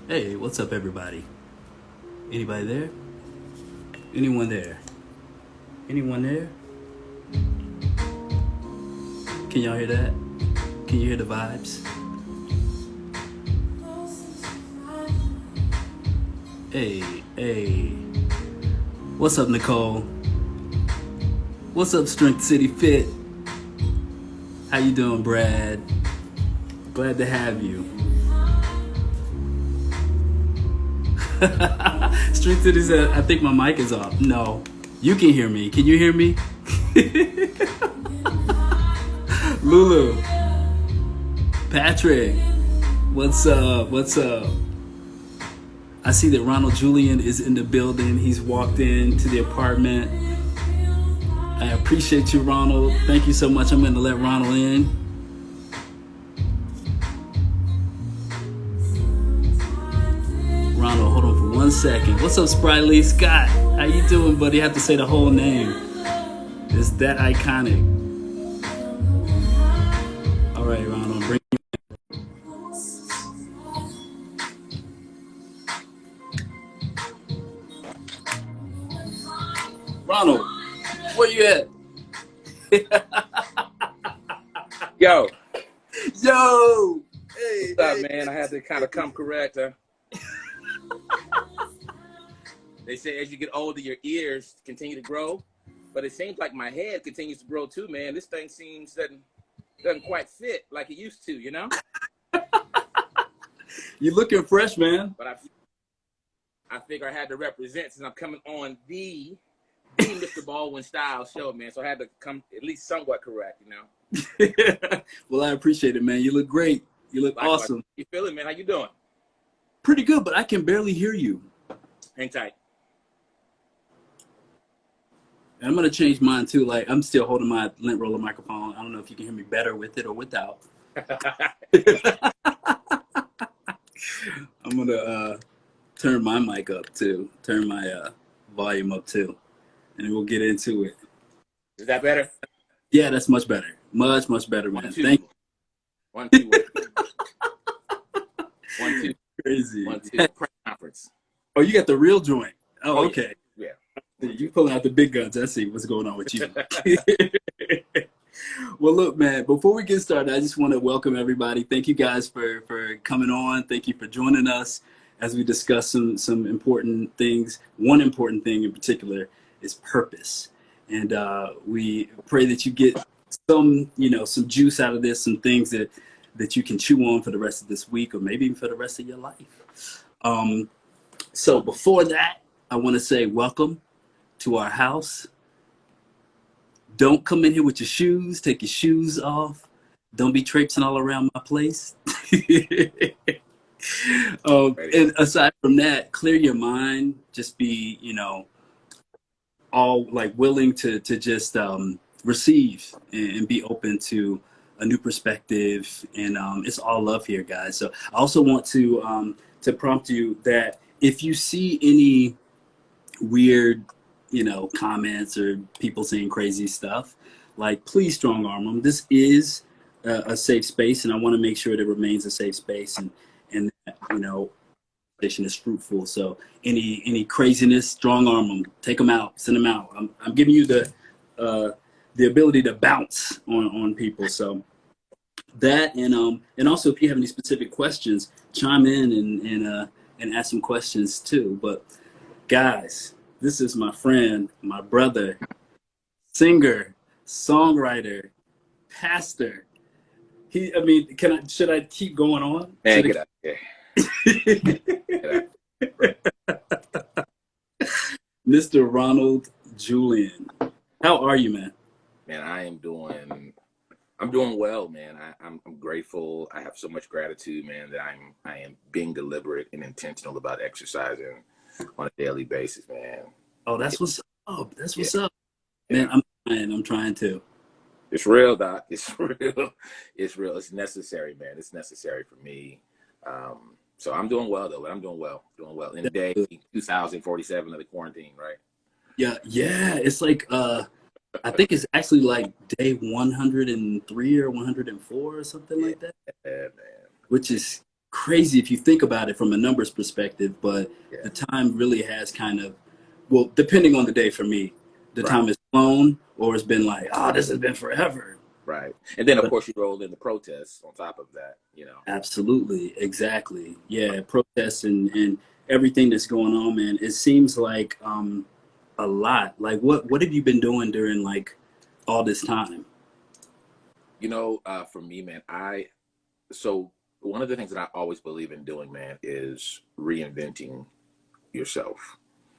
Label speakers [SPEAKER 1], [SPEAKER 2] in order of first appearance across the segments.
[SPEAKER 1] Hey, what's up, everybody? Anybody there? Anyone there? Anyone there? Can y'all hear that? Can you hear the vibes? Hey, hey. What's up, Nicole? What's up, Strength City Fit? How you doing, Brad? Glad to have you. Strength City said, I think my mic is off. No, you can hear me. Can you hear me? Lulu, Patrick, what's up? What's up? I see that Ronald Julian is in the building. He's walked into the apartment. I appreciate you, Ronald. Thank you so much. I'm going to let Ronald in. Ronald, hold on for 1 second. What's up, Sprightly Scott? How you doing, buddy? You have to say the whole name. It's that iconic. All right, Ronald, bring you in. Ronald, where you at?
[SPEAKER 2] Yo.
[SPEAKER 1] Yo. Hey,
[SPEAKER 2] What's up, man? I had to kind of come correct. They say as you get older, your ears continue to grow, but it seems like my head continues to grow too, man. This thing doesn't quite fit like it used to, you know?
[SPEAKER 1] You looking fresh, man.
[SPEAKER 2] But I figure I had to represent since I'm coming on the Mr. Baldwin style show, man. So I had to come at least somewhat correct, you know?
[SPEAKER 1] Well, I appreciate it, man. You look great. You look
[SPEAKER 2] Likewise.
[SPEAKER 1] awesome.
[SPEAKER 2] You feeling, man? How you doing?
[SPEAKER 1] Pretty good, but I can barely hear you.
[SPEAKER 2] Hang tight.
[SPEAKER 1] And I'm going to change mine, too. Like, I'm still holding my lint roller microphone. I don't know if you can hear me better with it or without. I'm going to turn my mic up, too. Turn my volume up, too. And we'll get into it.
[SPEAKER 2] Is that better?
[SPEAKER 1] Yeah, that's much better. Much, much better, man. Thank you.
[SPEAKER 2] 1, 2. 1, 2.
[SPEAKER 1] Crazy.
[SPEAKER 2] 1, 2. Press conference.
[SPEAKER 1] Oh, you got the real joint. Oh, okay.
[SPEAKER 2] Yeah.
[SPEAKER 1] You pulling out the big guns. I see what's going on with you. Well, look, man, before we get started, I just want to welcome everybody. Thank you guys for coming on. Thank you for joining us as we discuss some important things. One important thing in particular is purpose. And we pray that you get some juice out of this, some things that you can chew on for the rest of this week or maybe even for the rest of your life. So before that, I want to say welcome to our house. Don't come in here with your shoes. Take your shoes off. Don't be traipsing all around my place. And aside from that, clear your mind. Just be, all like willing to just receive and be open to a new perspective. And it's all love here, guys. So I also want to prompt you that if you see any weird comments or people saying crazy stuff, like, please strong arm them. This is a safe space, and I want to make sure that it remains a safe space, and that, conversation is fruitful. So any craziness, strong arm them, take them out, send them out. I'm giving you the ability to bounce on people. So that, and also if you have any specific questions, chime in and ask some questions too. But guys, this is my friend, my brother, singer, songwriter, pastor. Should I keep going on?
[SPEAKER 2] Man, get out. Yeah.
[SPEAKER 1] Mr. Ronald Julian. How are you, man?
[SPEAKER 2] Man, I'm doing well, man. I'm grateful. I have so much gratitude, man, that I am being deliberate and intentional about exercising on a daily basis, man.
[SPEAKER 1] Oh, that's what's up. That's what's up. Man, I'm trying to.
[SPEAKER 2] It's real, Doc. It's real. It's real. It's necessary, man. It's necessary for me. So I'm doing well, though. I'm doing well. In the day 2047 of the quarantine, right?
[SPEAKER 1] Yeah. It's like I think it's actually like day 103 or 104 or something like that.
[SPEAKER 2] Yeah, man.
[SPEAKER 1] Which is crazy if you think about it from a numbers perspective, but
[SPEAKER 2] Yeah.
[SPEAKER 1] the time really has kind of, well, depending on the day for me, the
[SPEAKER 2] Right.
[SPEAKER 1] time has flown or it's been like, oh, this has been forever.
[SPEAKER 2] Right. And then of
[SPEAKER 1] But
[SPEAKER 2] course you rolled in the protests on top of that, you know.
[SPEAKER 1] absolutely, exactly. Yeah, protests and everything that's going on, man. It seems like a lot. Like what have you been doing during like all this time?
[SPEAKER 2] You know, for me, man, so one of the things that I always believe in doing, man, is reinventing yourself.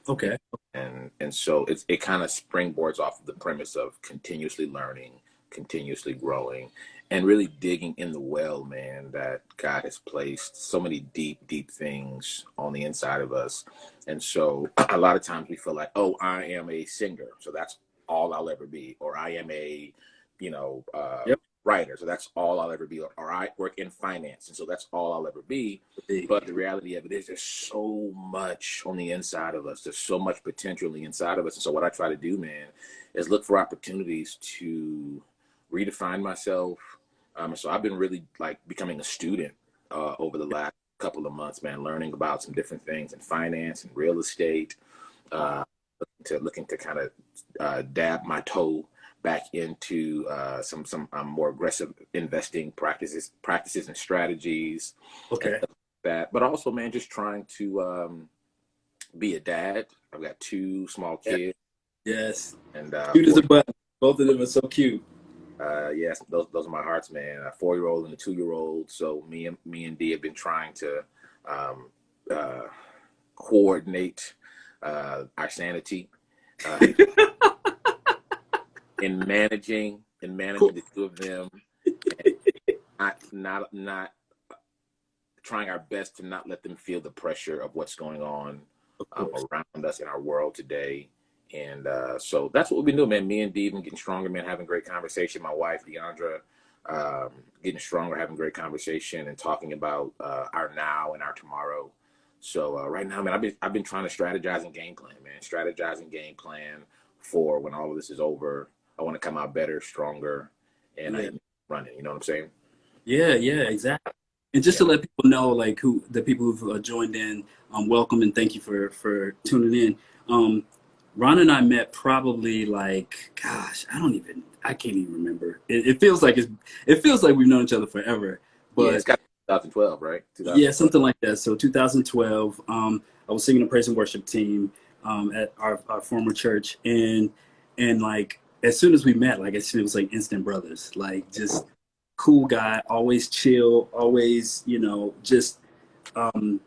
[SPEAKER 1] Okay.
[SPEAKER 2] And so it kind of springboards off of the premise of continuously learning, continuously growing, and really digging in the well, man, that God has placed so many deep, deep things on the inside of us. And so a lot of times we feel like, oh, I am a singer, so that's all I'll ever be, or I am a, you know,
[SPEAKER 1] Yep.
[SPEAKER 2] writer, so that's all I'll ever be, or I work in finance, and so that's all I'll ever be. But the reality of it is there's so much on the inside of us. There's so much potential on the inside of us. And so what I try to do, man, is look for opportunities to redefine myself. So I've been really like becoming a student over the last couple of months, man, learning about some different things in finance and real estate, uh, looking to kind of dab my toe back into some more aggressive investing practices and strategies and
[SPEAKER 1] Okay.
[SPEAKER 2] stuff like that. But also, man, just trying to be a dad. I've got two small
[SPEAKER 1] Yeah.
[SPEAKER 2] kids,
[SPEAKER 1] Yes.
[SPEAKER 2] and
[SPEAKER 1] Cute as a button. Both of them are so cute.
[SPEAKER 2] yes, those are my hearts, man. A 4-year-old and a 2-year-old. So me and Dee have been trying to um, uh, coordinate our sanity. Uh, in managing
[SPEAKER 1] Cool.
[SPEAKER 2] the two of them, and not trying our best to not let them feel the pressure of what's going on
[SPEAKER 1] Of course.
[SPEAKER 2] around us in our world today. And so that's what we've been doing, man. Me and Dee been getting stronger, man, having great conversation. My wife, Deandra, getting stronger, having great conversation and talking about our now and our tomorrow. So right now, man, I've been trying to strategize and game plan, man. Strategize and game plan for when all of this is over. I want to come out better, stronger, and I
[SPEAKER 1] Yeah.
[SPEAKER 2] hit running. You know what I'm saying?
[SPEAKER 1] Yeah, yeah, exactly. And just
[SPEAKER 2] Yeah.
[SPEAKER 1] to let people know, like who the people who've joined in, welcome and thank you for tuning in. Um, Ron and I met probably like, gosh, I can't even remember. It feels like we've known each other forever.
[SPEAKER 2] Yeah,
[SPEAKER 1] But
[SPEAKER 2] it's got 2012, right?
[SPEAKER 1] yeah,
[SPEAKER 2] 2012.
[SPEAKER 1] something like that. So 2012, I was singing a praise and worship team at our former church, and like as soon as we met, like it was like instant brothers. Like just cool guy, always chill, always just an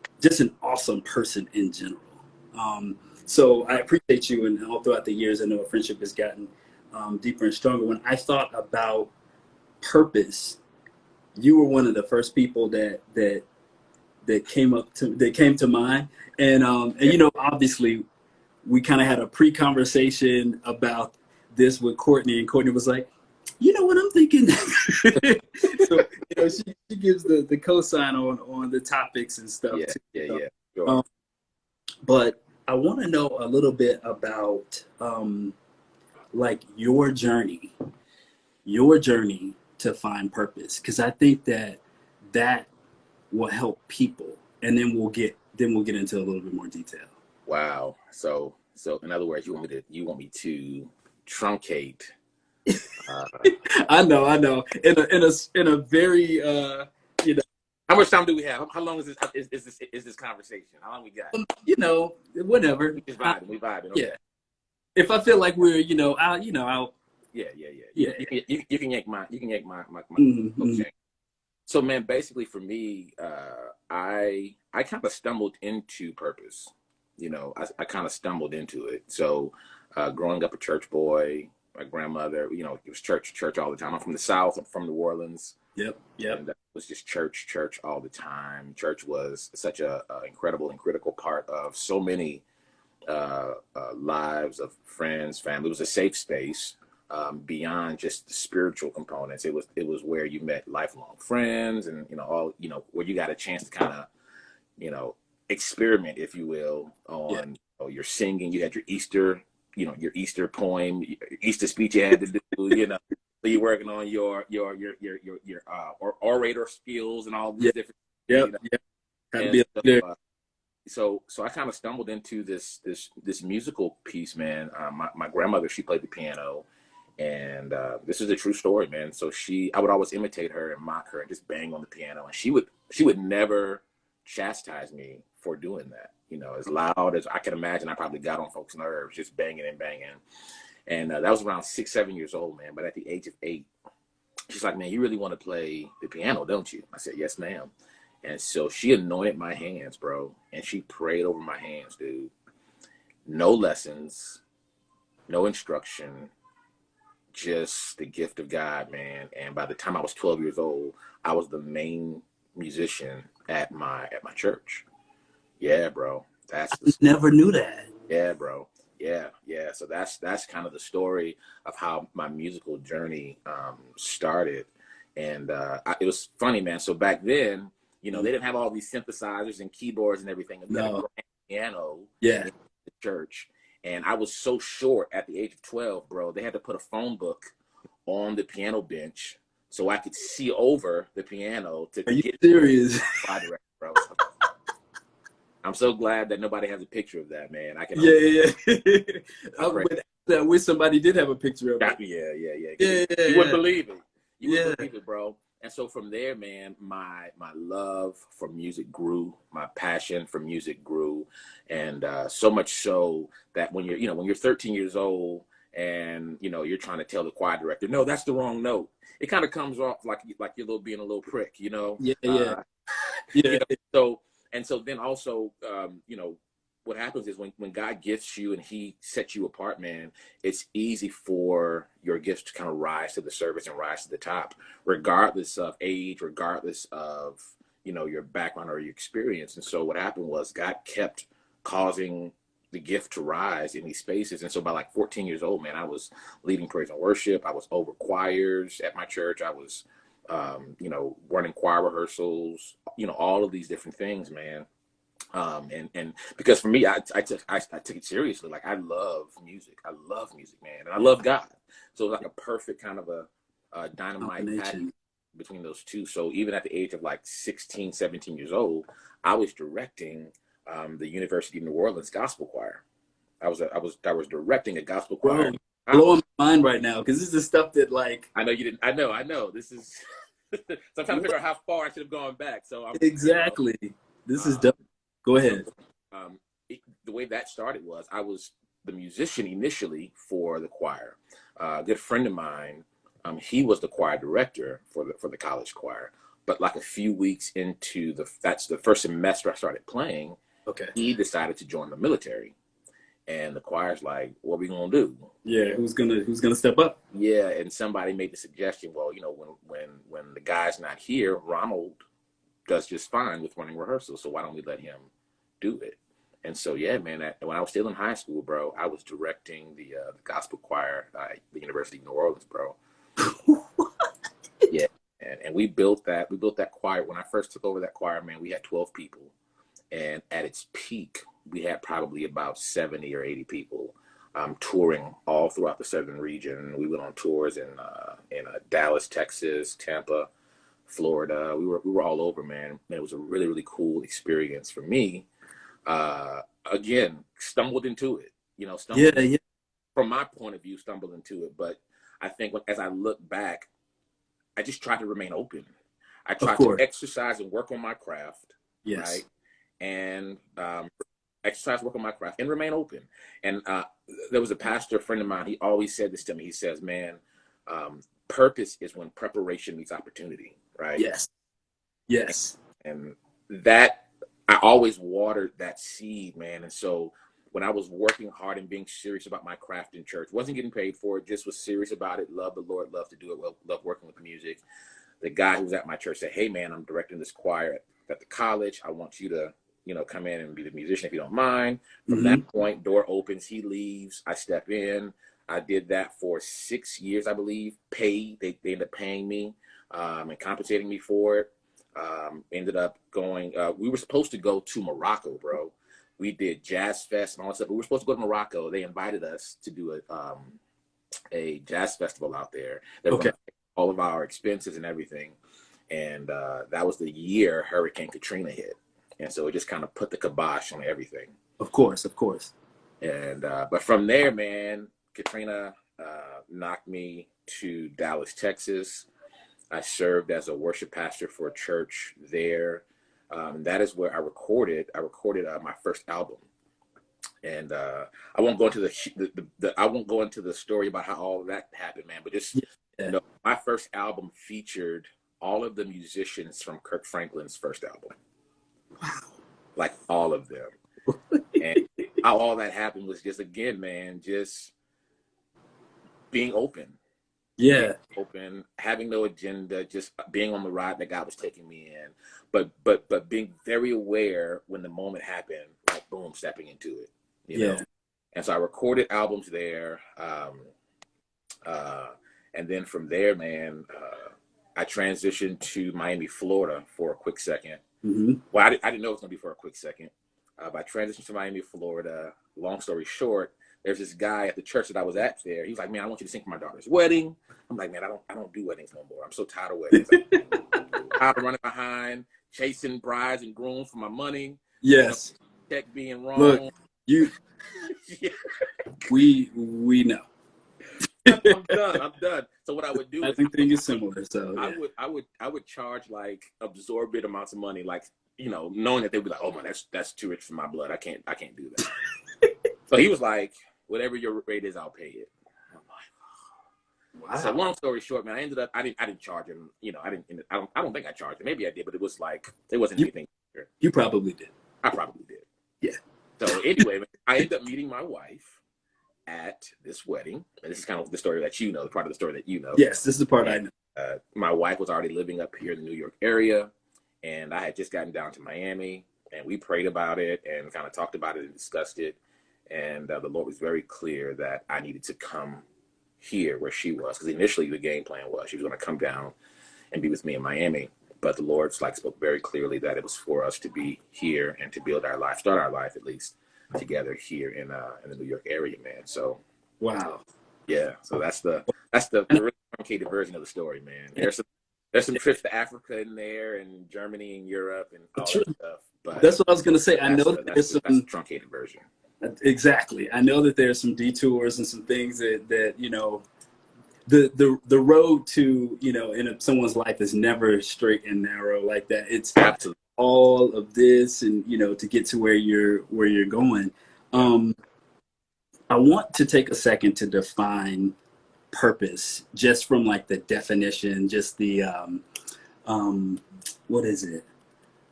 [SPEAKER 1] awesome person in general. So I appreciate you, and all throughout the years, I know our friendship has gotten deeper and stronger. When I thought about purpose, you were one of the first people that came to mind, and obviously we kind of had a pre-conversation about this with Courtney, and Courtney was like, you know what I'm thinking. So she gives the cosign on the topics and stuff
[SPEAKER 2] Yeah,
[SPEAKER 1] too.
[SPEAKER 2] yeah,
[SPEAKER 1] So,
[SPEAKER 2] yeah. Sure.
[SPEAKER 1] um, but I want to know a little bit about like your journey to find purpose, because I think that will help people, and then we'll get into a little bit more detail.
[SPEAKER 2] Wow. So in other words, you want me to truncate. Uh,
[SPEAKER 1] I know. In a very
[SPEAKER 2] how much time do we have? How long is this conversation? How long we got?
[SPEAKER 1] whatever.
[SPEAKER 2] We just vibing. We vibing.
[SPEAKER 1] Yeah.
[SPEAKER 2] Okay.
[SPEAKER 1] If I feel like we're, I'll
[SPEAKER 2] Yeah, yeah, yeah.
[SPEAKER 1] yeah.
[SPEAKER 2] You can yank my
[SPEAKER 1] Mm-hmm.
[SPEAKER 2] chain. So man, basically for me, I kind of stumbled into purpose. I kind of stumbled into it. So growing up a church boy, my grandmother, it was church all the time. I'm from the South. I'm from New Orleans.
[SPEAKER 1] Yep. Yep.
[SPEAKER 2] And it was just church all the time. Church was such a incredible and critical part of so many lives of friends, family. It was a safe space beyond just the spiritual components. It was where you met lifelong friends, and where you got a chance to kind of experiment, if you will,
[SPEAKER 1] Yeah.
[SPEAKER 2] on your singing. You had your Easter poem, your Easter speech you had to do. So you're working on your or orator skills and all these
[SPEAKER 1] Yeah.
[SPEAKER 2] different.
[SPEAKER 1] Yep.
[SPEAKER 2] You know,
[SPEAKER 1] Yep. Got to
[SPEAKER 2] and
[SPEAKER 1] be a leader.
[SPEAKER 2] so I kind of stumbled into this musical piece, man. My grandmother, she played the piano, and this is a true story, man. So I would always imitate her and mock her and just bang on the piano, and she would never chastise me for doing that. You know, as loud as I can imagine, I probably got on folks' nerves just banging and banging. And that was around 6, 7 years old, man. But at the age of 8, she's like, "Man, you really want to play the piano, don't you?" I said, "Yes, ma'am." And so she anointed my hands, bro, and she prayed over my hands, dude. No lessons, no instruction, just the gift of God, man. And by the time I was 12 years old, I was the main musician at my church. Yeah, bro. That's the
[SPEAKER 1] Never knew that.
[SPEAKER 2] Yeah, bro. Yeah, yeah. So that's kind of the story of how my musical journey started. And it was funny, man. So back then, you know, they didn't have all these synthesizers and keyboards and everything. We had a
[SPEAKER 1] No.
[SPEAKER 2] grand piano
[SPEAKER 1] Yeah.
[SPEAKER 2] in the church. And I was so short at the age of 12, bro. They had to put a phone book on the piano bench so I could see over the piano to
[SPEAKER 1] Are you
[SPEAKER 2] get
[SPEAKER 1] serious?
[SPEAKER 2] the bro. I'm so glad that nobody has a picture of that, man. I can
[SPEAKER 1] Yeah. I
[SPEAKER 2] pray.
[SPEAKER 1] wish somebody did have a picture of it.
[SPEAKER 2] Yeah. You wouldn't believe it. You wouldn't believe it, bro. And so from there, man, my love for music grew, my passion for music grew, and so much so that when you're 13 years old and you're trying to tell the choir director, no, that's the wrong note. It kind of comes off like you're being a little prick, you know.
[SPEAKER 1] Yeah.
[SPEAKER 2] You know, so then also, what happens is when God gifts you and he sets you apart, man, it's easy for your gifts to kind of rise to the surface and rise to the top, regardless of age, regardless of, your background or your experience. And so what happened was God kept causing the gift to rise in these spaces. And so by like 14 years old, man, I was leading praise and worship. I was over choirs at my church. I was, running choir rehearsals, all of these different things, man. And because for me, I took it seriously. Like I love music, man, and I love God. So it was like a perfect kind of a dynamite package between those two. So even at the age of like 16, 17 years old, I was directing the University of New Orleans gospel choir. I was directing a gospel choir.
[SPEAKER 1] Bro, blowing my mind right now because this is the stuff that like
[SPEAKER 2] I know you didn't. I know. This is. So I'm trying to figure out how far I should have gone back. So
[SPEAKER 1] exactly. This is dope. Go ahead.
[SPEAKER 2] So, the way that started was I was the musician initially for the choir. A good friend of mine, he was the choir director for the college choir. But like a few weeks into that's the first semester I started playing.
[SPEAKER 1] Okay.
[SPEAKER 2] He decided to join the military, and the choir's like, "What are we gonna do?"
[SPEAKER 1] Yeah, who's gonna step up?
[SPEAKER 2] Yeah, and somebody made the suggestion. Well, when the guy's not here, Ronald does just fine with running rehearsals. So why don't we let him do it? And so, yeah, man, when I was still in high school, bro, I was directing the gospel choir at the University of New Orleans, bro. Yeah, and we built that choir. When I first took over that choir, man, we had 12 people, and at its peak, we had probably about 70 or 80 people touring all throughout the southern region. We went on tours in Dallas, Texas, Tampa, Florida. We were all over, man. And it was a really, really cool experience for me. Again, stumbled into it, from my point of view, stumbled into it. But I think as I look back, I just tried to remain open. I tried to exercise and work on my craft.
[SPEAKER 1] Yes.
[SPEAKER 2] Right. And exercise, work on my craft, and remain open. And there was a pastor friend of mine. He always said this to me. He says, man, purpose is when preparation meets opportunity. Right.
[SPEAKER 1] Yes.
[SPEAKER 2] And that I always watered that seed, man. And so when I was working hard and being serious about my craft in church, wasn't getting paid for it, just was serious about it, loved the Lord, loved to do it, loved working with music. The guy who was at my church said, hey, man, I'm directing this choir at the college. I want you to, come in and be the musician if you don't mind. From that point, door opens, he leaves, I step in. I did that for 6 years, I believe, paid. They ended up paying me and compensating me for it. Ended up going, we were supposed to go to Morocco, bro. We did Jazz Fest and all that stuff. We were supposed to go to Morocco. They invited us to do a jazz festival out there. They were going to pay all of our expenses and everything. And that was the year Hurricane Katrina hit. And so it just kind of put the kibosh on everything.
[SPEAKER 1] Of course, of course.
[SPEAKER 2] And but from there, man, Katrina knocked me to Dallas, Texas. I served as a worship pastor for a church there. That is where I recorded my first album. And I won't go into I won't go into the story about how all of that happened, man. But just my first album featured all of the musicians from Kirk Franklin's first album.
[SPEAKER 1] Wow.
[SPEAKER 2] Like all of them. And how all that happened was just, again, man, just being open.
[SPEAKER 1] Yeah.
[SPEAKER 2] Being open, having no agenda, just being on the ride that God was taking me in. But being very aware when the moment happened, like boom, stepping into it. You know? And so I recorded albums there. And then from there, man, I transitioned to Miami, Florida for a quick second.
[SPEAKER 1] Mm-hmm.
[SPEAKER 2] Well, I didn't know it was going to be for a quick second. But I transitioned to Miami, Florida. Long story short, there's this guy at the church that I was at there. He was like, man, I want you to sing for my daughter's wedding. I'm like, man, I don't do weddings no more. I'm so tired of weddings. I'm tired of running behind, chasing brides and grooms for my money.
[SPEAKER 1] Yes.
[SPEAKER 2] Check being wrong.
[SPEAKER 1] Look, yeah. we know.
[SPEAKER 2] I'm done. So what I would do
[SPEAKER 1] I think is similar. So
[SPEAKER 2] yeah. I would charge like absorbent amounts of money, like, knowing that they'd be like, oh man, that's too rich for my blood. I can't do that. So he was like, whatever your rate is, I'll pay it. I'm like, wow. So long story short, man, I didn't charge him. I don't think I charged him. Maybe I did, but it was like, there wasn't anything.
[SPEAKER 1] You probably did.
[SPEAKER 2] I probably did.
[SPEAKER 1] Yeah.
[SPEAKER 2] So anyway, I ended up meeting my wife at this wedding. And this is kind of the story that the part of the story that you know.
[SPEAKER 1] Yes, this is the part I know.
[SPEAKER 2] My wife was already living up here in the New York area, and I had just gotten down to Miami, and we prayed about it and kind of talked about it and discussed it. And the Lord was very clear that I needed to come here where she was, because initially the game plan was she was going to come down and be with me in Miami. But the Lord spoke very clearly that it was for us to be here and to build our life, start our life at least, together here in the New York area, man. So
[SPEAKER 1] wow.
[SPEAKER 2] Yeah. So that's the really truncated version of the story, man. There's some trips to Africa in there, and Germany and Europe and all that stuff. But
[SPEAKER 1] that's what I was going to say. I know that
[SPEAKER 2] that's the truncated version.
[SPEAKER 1] Exactly. I know that there's some detours and some things that the road to, in someone's life is never straight and narrow like that. It's
[SPEAKER 2] absolutely
[SPEAKER 1] all of this and, to get to where you're going. I want to take a second to define purpose just from like the definition, just the, what is it?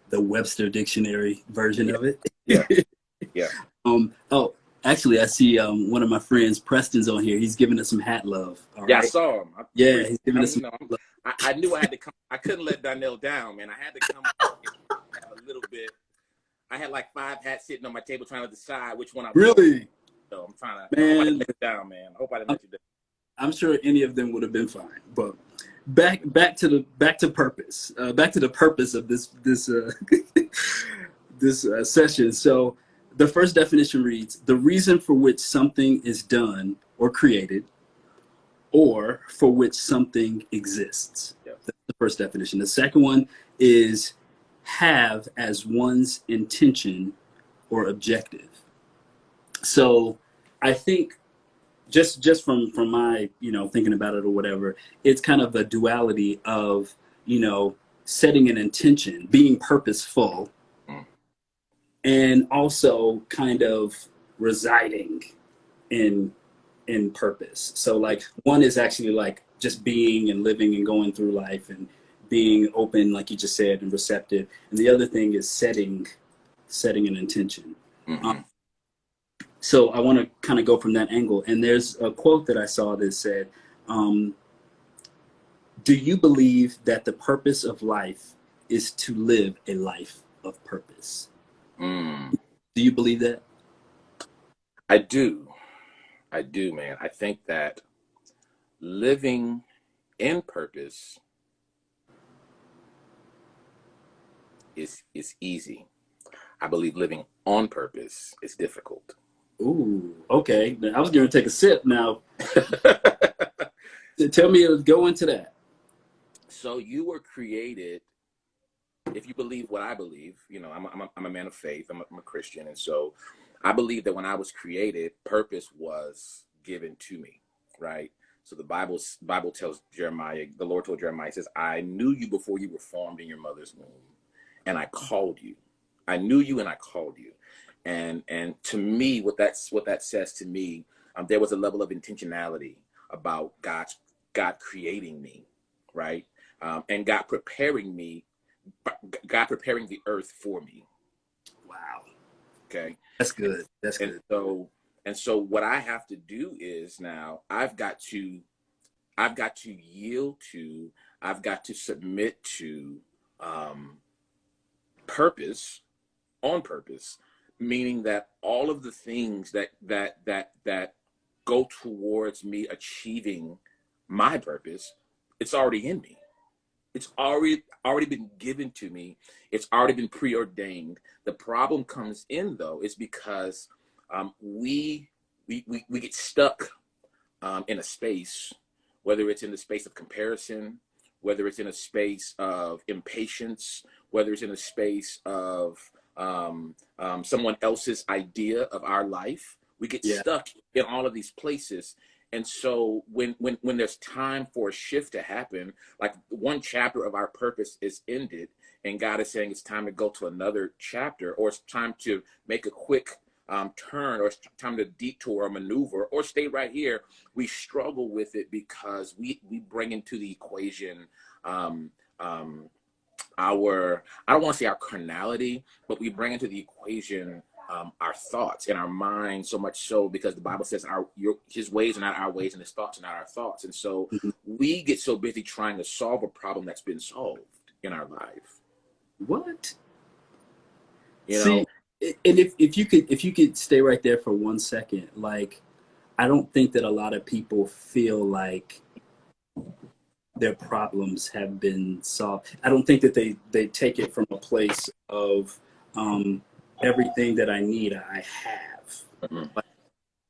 [SPEAKER 1] The Webster Dictionary version of it.
[SPEAKER 2] Yeah. Yeah.
[SPEAKER 1] Oh, actually, I see one of my friends, Preston's on here. He's giving us some hat love.
[SPEAKER 2] All right? I saw him.
[SPEAKER 1] He's giving us some.
[SPEAKER 2] I knew I had to come. I couldn't let Donnell down, man. I had to come a little bit. I had like 5 hats sitting on my table trying to decide which one I
[SPEAKER 1] really.
[SPEAKER 2] So I'm trying to. Man, I hope I didn't let you down, man. I hope I didn't let you down.
[SPEAKER 1] I'm sure any of them would have been fine, but back to purpose. Back to the purpose of this session. So. The first definition reads, the reason for which something is done or created, or for which something exists. Yep. That's the first definition. The second one is have as one's intention or objective. So I think just from my, thinking about it or whatever, it's kind of a duality of, setting an intention, being purposeful, and also kind of residing in purpose. So like one is actually like just being and living and going through life and being open, like you just said, and receptive. And the other thing is setting an intention. Mm-hmm. So I want to kind of go from that angle. And there's a quote that I saw that said, do you believe that the purpose of life is to live a life of purpose? Do you believe that?
[SPEAKER 2] I do, man. I think that living in purpose is easy. I believe living on purpose is difficult.
[SPEAKER 1] Ooh, okay. I was going to take a sip now. Tell me, go into that.
[SPEAKER 2] So you were created, if you believe what I believe, you know, I'm a man of faith. I'm a Christian. And so I believe that when I was created, purpose was given to me, right? So the Bible tells Jeremiah, the Lord told Jeremiah, he says, I knew you before you were formed in your mother's womb, and I called you. I knew you and I called you. And to me, what that says to me, there was a level of intentionality about God creating me, right? And God preparing the earth for me.
[SPEAKER 1] Wow.
[SPEAKER 2] Okay.
[SPEAKER 1] That's good. That's
[SPEAKER 2] And
[SPEAKER 1] good.
[SPEAKER 2] so what I have to do is now I've got to yield to, I've got to submit to purpose, on purpose, meaning that all of the things that go towards me achieving my purpose, it's already in me. It's already been given to me. It's already been preordained. The problem comes in though is because we get stuck in a space, whether it's in the space of comparison, whether it's in a space of impatience, whether it's in a space of someone else's idea of our life. We get
[SPEAKER 1] Yeah.
[SPEAKER 2] stuck in all of these places. And so when there's time for a shift to happen, like one chapter of our purpose is ended, and God is saying it's time to go to another chapter, or it's time to make a quick turn, or it's time to detour or maneuver, or stay right here. We struggle with it because we bring into the equation our, I don't want to say our carnality, but we bring into the equation our thoughts and our minds, so much so because the Bible says his ways are not our ways and his thoughts are not our thoughts. And so we get so busy trying to solve a problem that's been solved in our life.
[SPEAKER 1] What?
[SPEAKER 2] You
[SPEAKER 1] See,
[SPEAKER 2] know?
[SPEAKER 1] and if you could stay right there for 1 second, like, I don't think that a lot of people feel like their problems have been solved. I don't think that they take it from a place of everything that I need, I have.
[SPEAKER 2] Mm-hmm.
[SPEAKER 1] Like,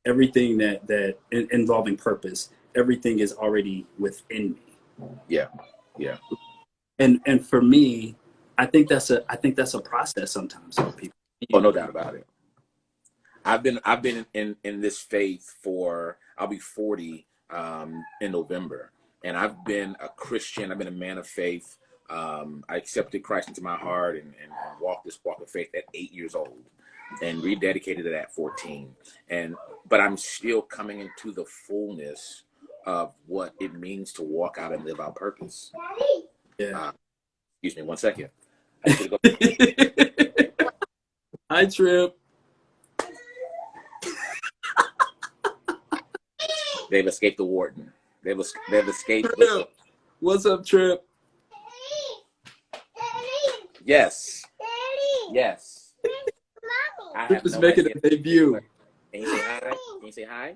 [SPEAKER 1] everything that involving purpose, everything is already within me.
[SPEAKER 2] Yeah. Yeah.
[SPEAKER 1] And for me, I think that's a process sometimes for people.
[SPEAKER 2] Oh, no doubt about it. I've been in this faith for, I'll be 40 in November, and I've been a Christian. I've been a man of faith. I accepted Christ into my heart and walked this walk of faith at 8 years old, and rededicated it at 14. But I'm still coming into the fullness of what it means to walk out and live out purpose.
[SPEAKER 1] Yeah.
[SPEAKER 2] Excuse me, 1 second. I need to go.
[SPEAKER 1] Hi, Trip.
[SPEAKER 2] They've escaped the warden. They've escaped.
[SPEAKER 1] Trip. What's up, Trip?
[SPEAKER 2] Yes. Yes. I
[SPEAKER 1] Trip
[SPEAKER 2] have
[SPEAKER 1] is
[SPEAKER 2] no
[SPEAKER 1] making
[SPEAKER 2] idea.
[SPEAKER 1] a debut.
[SPEAKER 2] Can you say hi? Can you say hi?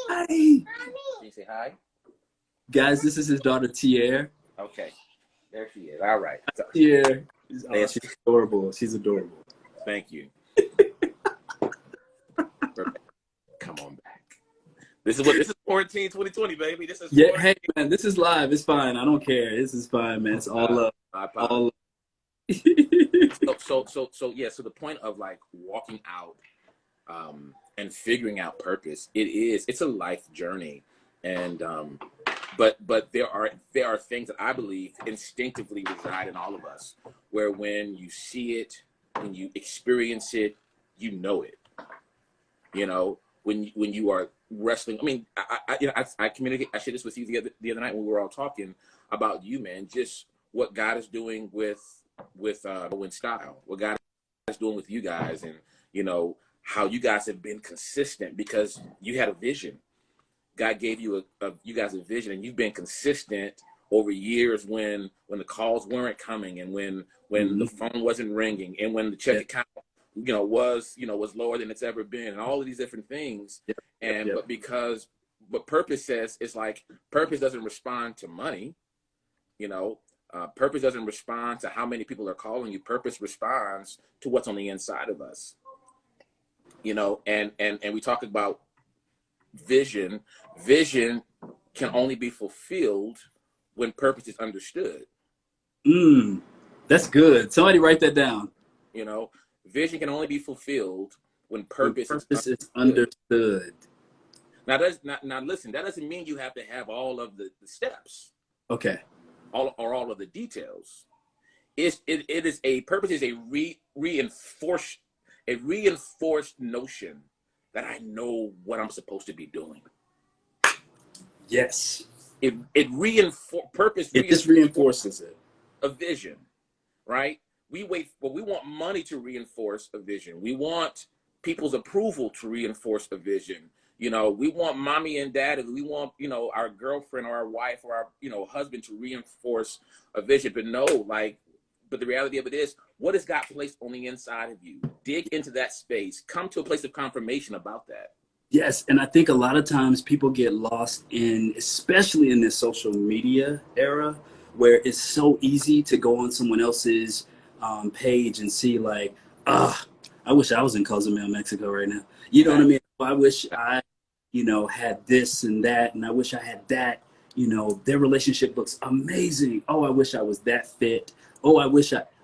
[SPEAKER 1] Hi.
[SPEAKER 2] Can you say hi?
[SPEAKER 1] Guys, this is his daughter, Tier.
[SPEAKER 2] Okay. There she is. All right. So,
[SPEAKER 1] Tier. Oh, she's adorable. She's adorable.
[SPEAKER 2] thank you. Come on back. This is quarantine 2020, baby. This is
[SPEAKER 1] Hey man, this is live. It's fine. I don't care. This is fine, man. It's all love. All love.
[SPEAKER 2] So yeah. So the point of like walking out and figuring out purpose, it's a life journey, and but there are things that I believe instinctively reside in all of us, where when you see it, when you experience it, you know it. You know, when you are wrestling. I mean, I communicate. I shared this with you the other night when we were all talking about you, man. Just what God is doing with Style, what God is doing with you guys, and you know how you guys have been consistent because you had a vision. God gave you you guys a vision, and you've been consistent over years when the calls weren't coming, and when the phone wasn't ringing, and when the check account was lower than it's ever been, and all of these different things. But purpose says, it's like purpose doesn't respond to money, purpose doesn't respond to how many people are calling you. Purpose responds to what's on the inside of us, and we talk about vision can only be fulfilled when purpose is understood.
[SPEAKER 1] That's good. Somebody write that down.
[SPEAKER 2] You know, vision can only be fulfilled when
[SPEAKER 1] When
[SPEAKER 2] purpose is
[SPEAKER 1] purpose is
[SPEAKER 2] understood.
[SPEAKER 1] understood.
[SPEAKER 2] Now listen, that doesn't mean you have to have all of the steps,
[SPEAKER 1] Okay.
[SPEAKER 2] all of the details. It is a purpose is a reinforced notion that I know what I'm supposed to be doing.
[SPEAKER 1] Yes.
[SPEAKER 2] Purpose
[SPEAKER 1] It just reinforces it.
[SPEAKER 2] a vision, right? We want money to reinforce a vision. We want people's approval to reinforce a vision. You know, we want mommy and daddy. We want, you know, our girlfriend or our wife or our, you know, husband to reinforce a vision. But no, but the reality of it is, what has God placed on the inside of you? Dig into that space. Come to a place of confirmation about that.
[SPEAKER 1] Yes, and I think a lot of times people get lost in, especially in this social media era, where it's so easy to go on someone else's page and see like, I wish I was in Cozumel, Mexico right now. You know what I mean? I wish I, had this and that, and I wish I had that. Their relationship looks amazing. Oh, I wish I was that fit. Oh,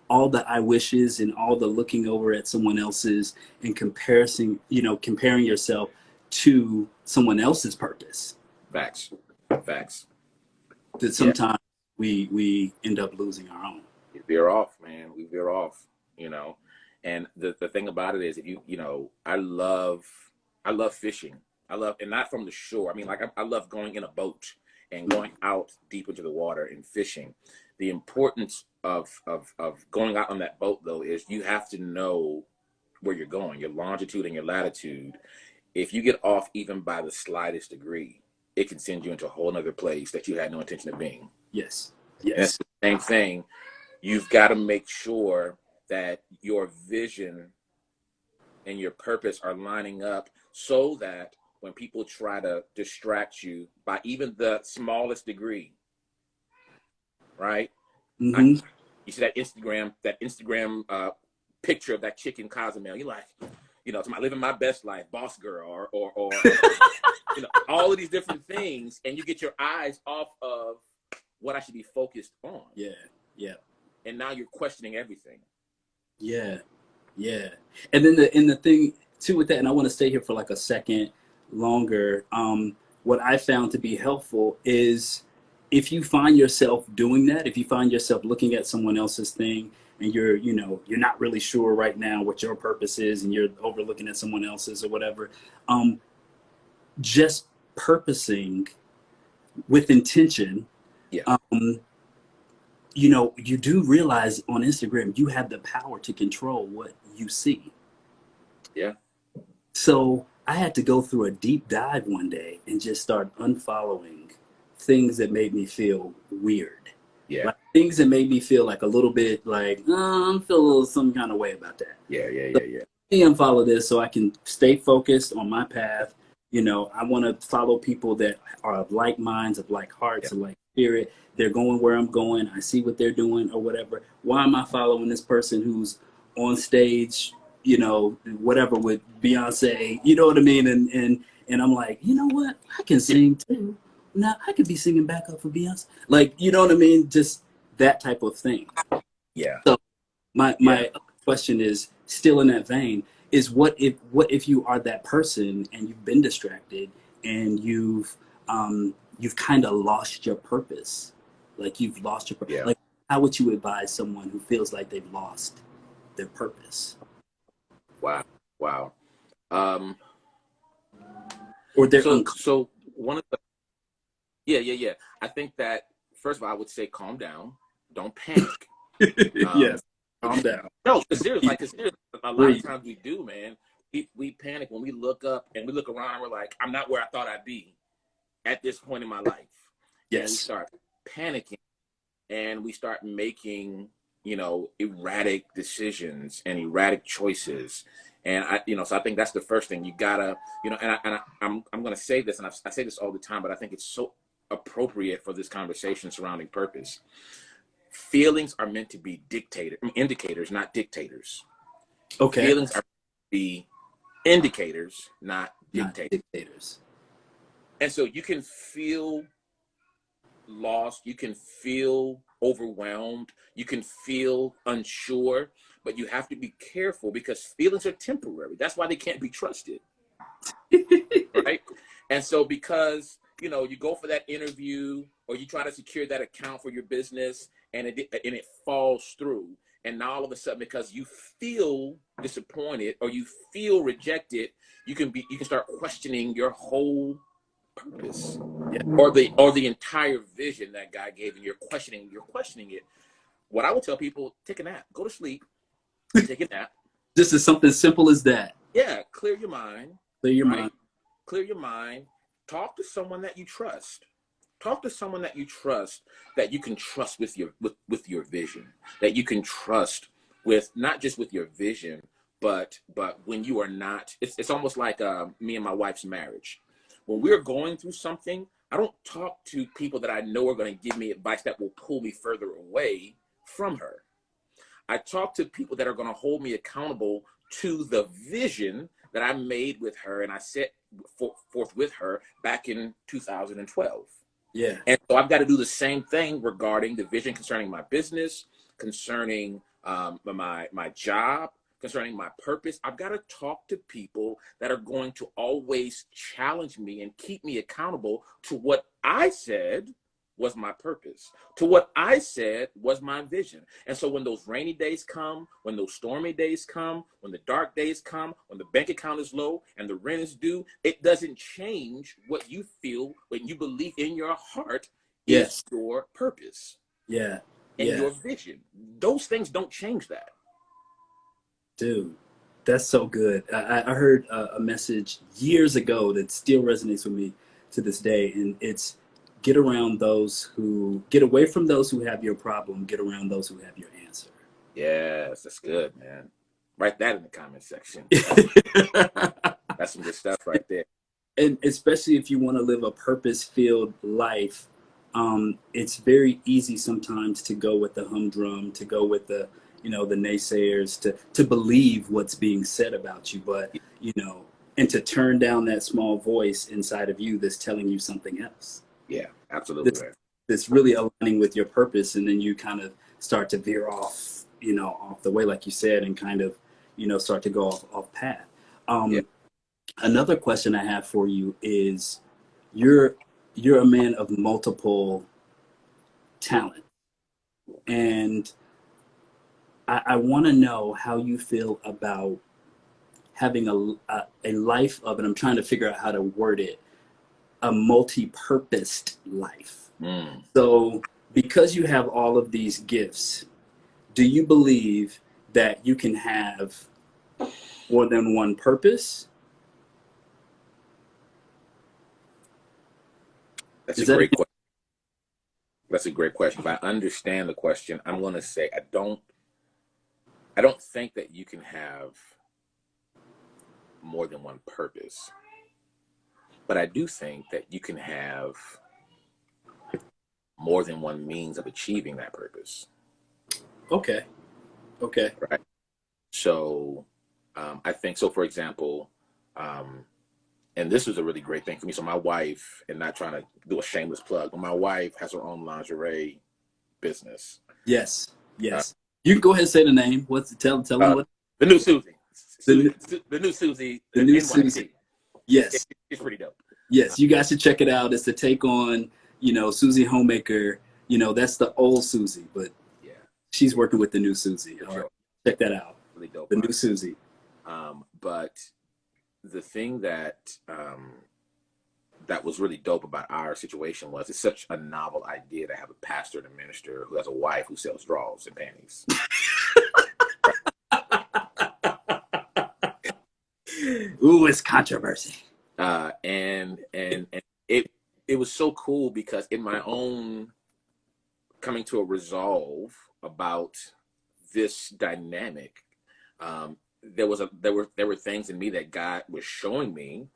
[SPEAKER 1] all the I wishes and all the looking over at someone else's and comparing yourself to someone else's purpose.
[SPEAKER 2] Facts.
[SPEAKER 1] That sometimes we end up losing our own.
[SPEAKER 2] We veer off, man. We veer off, And the thing about it is, if I love fishing. And not from the shore. I mean, I love going in a boat and going out deep into the water and fishing. The importance of going out on that boat, though, is you have to know where you're going, your longitude and your latitude. If you get off even by the slightest degree, it can send you into a whole other place that you had no intention of being.
[SPEAKER 1] Yes.
[SPEAKER 2] And it's the same thing. You've got to make sure that your vision and your purpose are lining up so that when people try to distract you by even the smallest degree, right?
[SPEAKER 1] Mm-hmm.
[SPEAKER 2] You see that Instagram picture of that chick in Cozumel. You're like, to my living my best life, boss girl, or all of these different things, and you get your eyes off of what I should be focused on.
[SPEAKER 1] Yeah.
[SPEAKER 2] And now you're questioning everything.
[SPEAKER 1] Yeah. And then the thing too with that, and I want to stay here for like a second longer. What I found to be helpful is if you find yourself doing that, if you find yourself looking at someone else's thing and you're not really sure right now what your purpose is and you're overlooking at someone else's or whatever, just purposing with intention. You do realize on Instagram, you have the power to control what you see.
[SPEAKER 2] Yeah.
[SPEAKER 1] So I had to go through a deep dive one day and just start unfollowing things that made me feel weird.
[SPEAKER 2] Yeah.
[SPEAKER 1] Like things that made me feel like a little bit like, I'm feeling a little some kind of way about that.
[SPEAKER 2] Yeah.
[SPEAKER 1] Me unfollow this so I can stay focused on my path. I want to follow people that are of like minds, of like hearts, of like spirit. They're going where I'm going. I see what they're doing or whatever. Why am I following this person who's on stage, whatever with Beyonce, you know what I mean? And I'm like, you know what? I can sing too. Now I could be singing back up for Beyonce. Like, you know what I mean? Just that type of thing.
[SPEAKER 2] Yeah.
[SPEAKER 1] So my question is still in that vein is what if you are that person and you've been distracted and you've kind of lost your purpose, like you've lost your purpose.
[SPEAKER 2] Yeah.
[SPEAKER 1] Like, how would you advise someone who feels like they've lost their purpose?
[SPEAKER 2] Wow.
[SPEAKER 1] Or they're
[SPEAKER 2] so one of the yeah. I think that first of all, I would say calm down, don't panic.
[SPEAKER 1] Yes. Calm down.
[SPEAKER 2] No, seriously, a lot of times we do, man. We panic when we look up and we look around and we're like, I'm not where I thought I'd be at this point in my life.
[SPEAKER 1] Yes.
[SPEAKER 2] And we start panicking and we start making, erratic decisions and erratic choices. And so I think that's the first thing you gotta, I'm going to say this, and I say this all the time, but I think it's so appropriate for this conversation surrounding purpose. Feelings are meant to be indicators, not dictators.
[SPEAKER 1] Okay.
[SPEAKER 2] Feelings are meant to be indicators, not dictators.
[SPEAKER 1] Not dictators.
[SPEAKER 2] And so you can feel lost, you can feel overwhelmed, you can feel unsure, but you have to be careful because feelings are temporary. That's why they can't be trusted, right? And so because, you know, you go for that interview or you try to secure that account for your business and it falls through. And now all of a sudden, because you feel disappointed or you feel rejected, you can start questioning your whole purpose,
[SPEAKER 1] Yeah.
[SPEAKER 2] or the entire vision that God gave, and you're questioning it. What I will tell people: take a nap, go to sleep, take a nap.
[SPEAKER 1] Just as something simple as that.
[SPEAKER 2] Yeah, clear your mind.
[SPEAKER 1] Clear your
[SPEAKER 2] Right?
[SPEAKER 1] mind.
[SPEAKER 2] Clear your mind. Talk to someone that you trust. Talk to someone that you trust, that you can trust with your vision, that you can trust with not just with your vision, but when you are not. It's almost like me and my wife's marriage. When we're going through something, I don't talk to people that I know are going to give me advice that will pull me further away from her. I talk to people that are going to hold me accountable to the vision that I made with her and I set forth with her back in 2012.
[SPEAKER 1] Yeah.
[SPEAKER 2] And so I've got to do the same thing regarding the vision concerning my business, concerning my job, concerning my purpose. I've got to talk to people that are going to always challenge me and keep me accountable to what I said was my purpose, to what I said was my vision. And so when those rainy days come, when those stormy days come, when the dark days come, when the bank account is low and the rent is due, it doesn't change what you feel when you believe in your heart is
[SPEAKER 1] Yes.
[SPEAKER 2] your purpose
[SPEAKER 1] Yeah.
[SPEAKER 2] and
[SPEAKER 1] Yeah.
[SPEAKER 2] your vision. Those things don't change that.
[SPEAKER 1] Dude, that's so good. I heard a message years ago that still resonates with me to this day, and it's get away from those who have your problem, get around those who have your answer.
[SPEAKER 2] Yes, that's good, man. Write that in the comment section. That's some good stuff right there.
[SPEAKER 1] And especially if you want to live a purpose-filled life, it's very easy sometimes to go with the humdrum, to go with the naysayers, to believe what's being said about you, but and to turn down that small voice inside of you that's telling you something else.
[SPEAKER 2] Yeah, absolutely
[SPEAKER 1] That's,
[SPEAKER 2] right.
[SPEAKER 1] that's really aligning with your purpose, and then you kind of start to veer off, off the way, like you said, and kind of, start to go off path.
[SPEAKER 2] Yeah.
[SPEAKER 1] Another question I have for you is you're you're a man of multiple talent, and I want to know how you feel about having a life of, and I'm trying to figure out how to word it, a multi-purposed life.
[SPEAKER 2] Mm.
[SPEAKER 1] So because you have all of these gifts, do you believe that you can have more than one purpose?
[SPEAKER 2] That's a
[SPEAKER 1] Is that
[SPEAKER 2] great question. That's a great question. If I understand the question, I'm going to say I don't think that you can have more than one purpose, but I do think that you can have more than one means of achieving that purpose.
[SPEAKER 1] okay? Okay.
[SPEAKER 2] Right. So I think so. For example, um, and this was a really great thing for me. So my wife, and not trying to do a shameless plug, but my wife has her own lingerie business.
[SPEAKER 1] Yes.
[SPEAKER 2] Uh,
[SPEAKER 1] Yes. You can go ahead and say the name. Tell them what
[SPEAKER 2] the new Susie,
[SPEAKER 1] the
[SPEAKER 2] the new Susie,
[SPEAKER 1] the new
[SPEAKER 2] NYC.
[SPEAKER 1] Susie. Yes.
[SPEAKER 2] It's pretty dope.
[SPEAKER 1] Yes. You guys should check it out. It's the take on, Susie Homemaker. That's the old Susie, but
[SPEAKER 2] Yeah,
[SPEAKER 1] she's working with the new Susie.
[SPEAKER 2] for
[SPEAKER 1] All right.
[SPEAKER 2] sure.
[SPEAKER 1] Check that out.
[SPEAKER 2] Really dope.
[SPEAKER 1] The new Susie.
[SPEAKER 2] But the thing that was really dope about our situation was it's such a novel idea to have a pastor and a minister who has a wife who sells drawers and panties.
[SPEAKER 1] Ooh, it's controversy.
[SPEAKER 2] And it was so cool because in my own coming to a resolve about this dynamic, there were things in me that God was showing me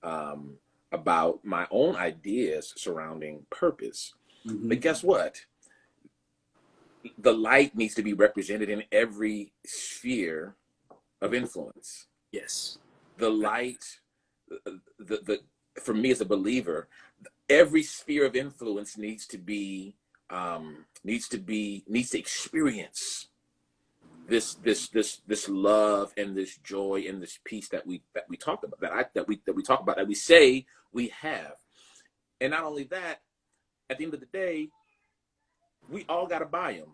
[SPEAKER 2] about my own ideas surrounding purpose.
[SPEAKER 1] Mm-hmm.
[SPEAKER 2] But guess what? The light needs to be represented in every sphere of influence.
[SPEAKER 1] Yes.
[SPEAKER 2] The light, the for me as a believer, every sphere of influence needs to experience this love and this joy and this peace that we talk about, that we talk about, that we say we have. And not only that, at the end of the day, we all got to buy them.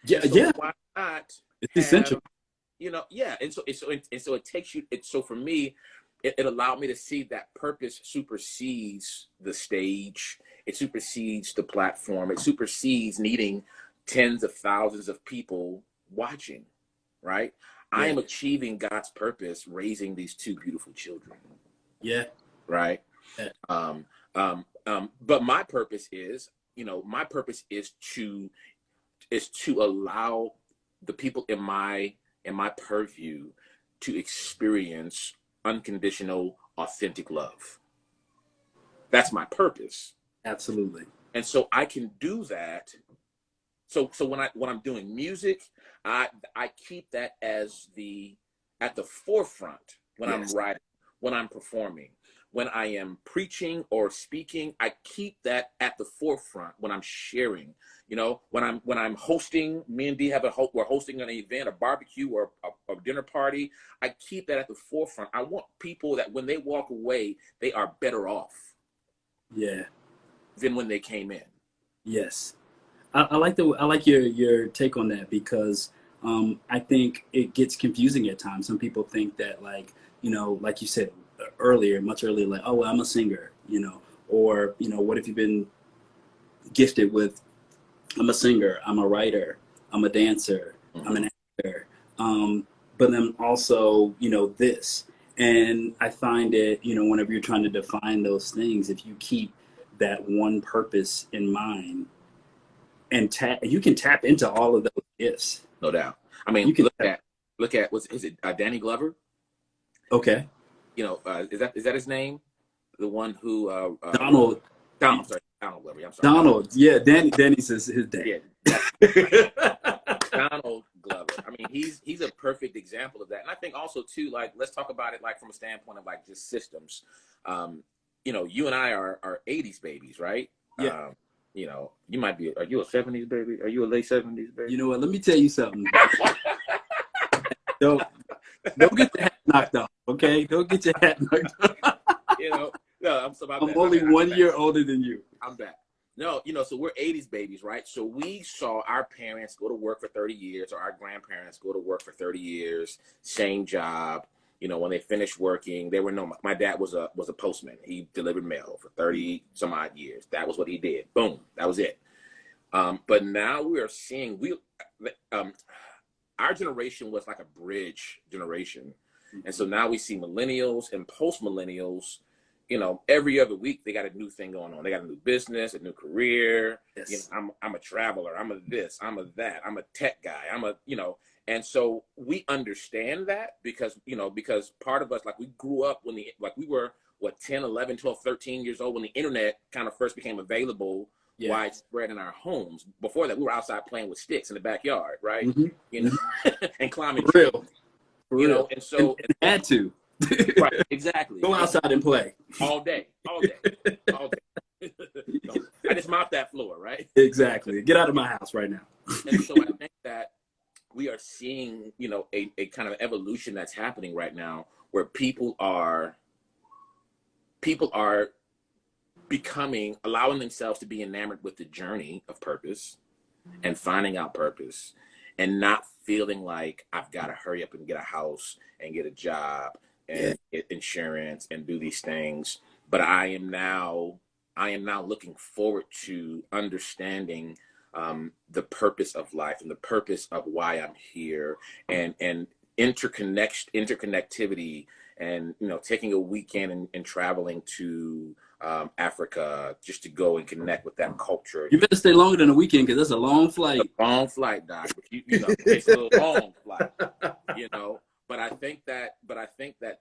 [SPEAKER 1] Yeah,
[SPEAKER 2] so
[SPEAKER 1] yeah.
[SPEAKER 2] Why not?
[SPEAKER 1] It's essential.
[SPEAKER 2] Yeah. And so it takes you. So for me, it allowed me to see that purpose supersedes the stage. It supersedes the platform. It supersedes needing tens of thousands of people watching, right? Yeah. I am achieving God's purpose, raising these two beautiful children.
[SPEAKER 1] Yeah.
[SPEAKER 2] Right. Yeah. But my purpose is, to allow the people in my purview to experience unconditional, authentic love. That's my purpose.
[SPEAKER 1] Absolutely.
[SPEAKER 2] And so I can do that. So when I'm doing music, I keep that at the forefront when I'm writing, when I'm performing. When I am preaching or speaking, I keep that at the forefront when I'm sharing. When I'm hosting, me and Dee we're hosting an event, a barbecue or a dinner party. I keep that at the forefront. I want people that when they walk away, they are better off.
[SPEAKER 1] Yeah.
[SPEAKER 2] Than when they came in.
[SPEAKER 1] Yes. I like your take on that, because I think it gets confusing at times. Some people think that, like you said much earlier, like, oh, well, I'm a singer, or, what if you've been gifted with, I'm a singer, I'm a writer, I'm a dancer, mm-hmm. I'm an actor, but then also, this. And I find it, whenever you're trying to define those things, if you keep that one purpose in mind, and you can tap into all of those gifts.
[SPEAKER 2] No doubt. I mean, you can look at is it Danny Glover?
[SPEAKER 1] Okay.
[SPEAKER 2] Is that his name? The one who
[SPEAKER 1] Donald.
[SPEAKER 2] I'm sorry, Donald Glover. I'm sorry.
[SPEAKER 1] Donald. Yeah, Danny's his dad.
[SPEAKER 2] Yeah. Donald Glover. I mean, he's a perfect example of that. And I think also too, like, let's talk about it like from a standpoint of like just systems. You and I are 80s babies, right?
[SPEAKER 1] Yeah.
[SPEAKER 2] You might be. Are you a 70s baby? Are you a late 70s baby?
[SPEAKER 1] You know what? Let me tell you something. Don't get your hat knocked off, okay? Don't get your hat knocked off.
[SPEAKER 2] No,
[SPEAKER 1] I'm only 1 year older than you.
[SPEAKER 2] I'm back. No, so we're 80s babies, right? So we saw our parents go to work for 30 years, or our grandparents go to work for 30 years, same job. When they finished working, my dad was a postman. He delivered mail for 30 some odd years. That was what he did. Boom. That was it. But now we are seeing, our generation was like a bridge generation. And so now we see millennials and post-millennials, every other week they got a new thing going on. They got a new business, a new career. Yes. I'm a traveler. I'm a this, I'm a that, I'm a tech guy. And so we understand that because part of us, like, we grew up when we were 10, 11, 12, 13 years old when the internet kind of first became available, widespread in our homes. Before that, we were outside playing with sticks in the backyard, right? Mm-hmm. And climbing trees.
[SPEAKER 1] For real.
[SPEAKER 2] And so
[SPEAKER 1] and had to.
[SPEAKER 2] Right, exactly.
[SPEAKER 1] Go outside and play.
[SPEAKER 2] All day. I just mopped that floor, right?
[SPEAKER 1] Exactly. Get out of my house right now.
[SPEAKER 2] And so I think that we are seeing, a kind of evolution that's happening right now where people are allowing themselves to be enamored with the journey of purpose and finding out purpose, and not feeling like I've got to hurry up and get a house and get a job and get insurance and do these things. But I am now looking forward to understanding the purpose of life and the purpose of why I'm here, and interconnectivity, and taking a weekend and traveling to Africa just to go and connect with that culture.
[SPEAKER 1] You better stay longer than a weekend, because that's a long flight.
[SPEAKER 2] It's a long flight, Doc. But it's a long flight. But I think that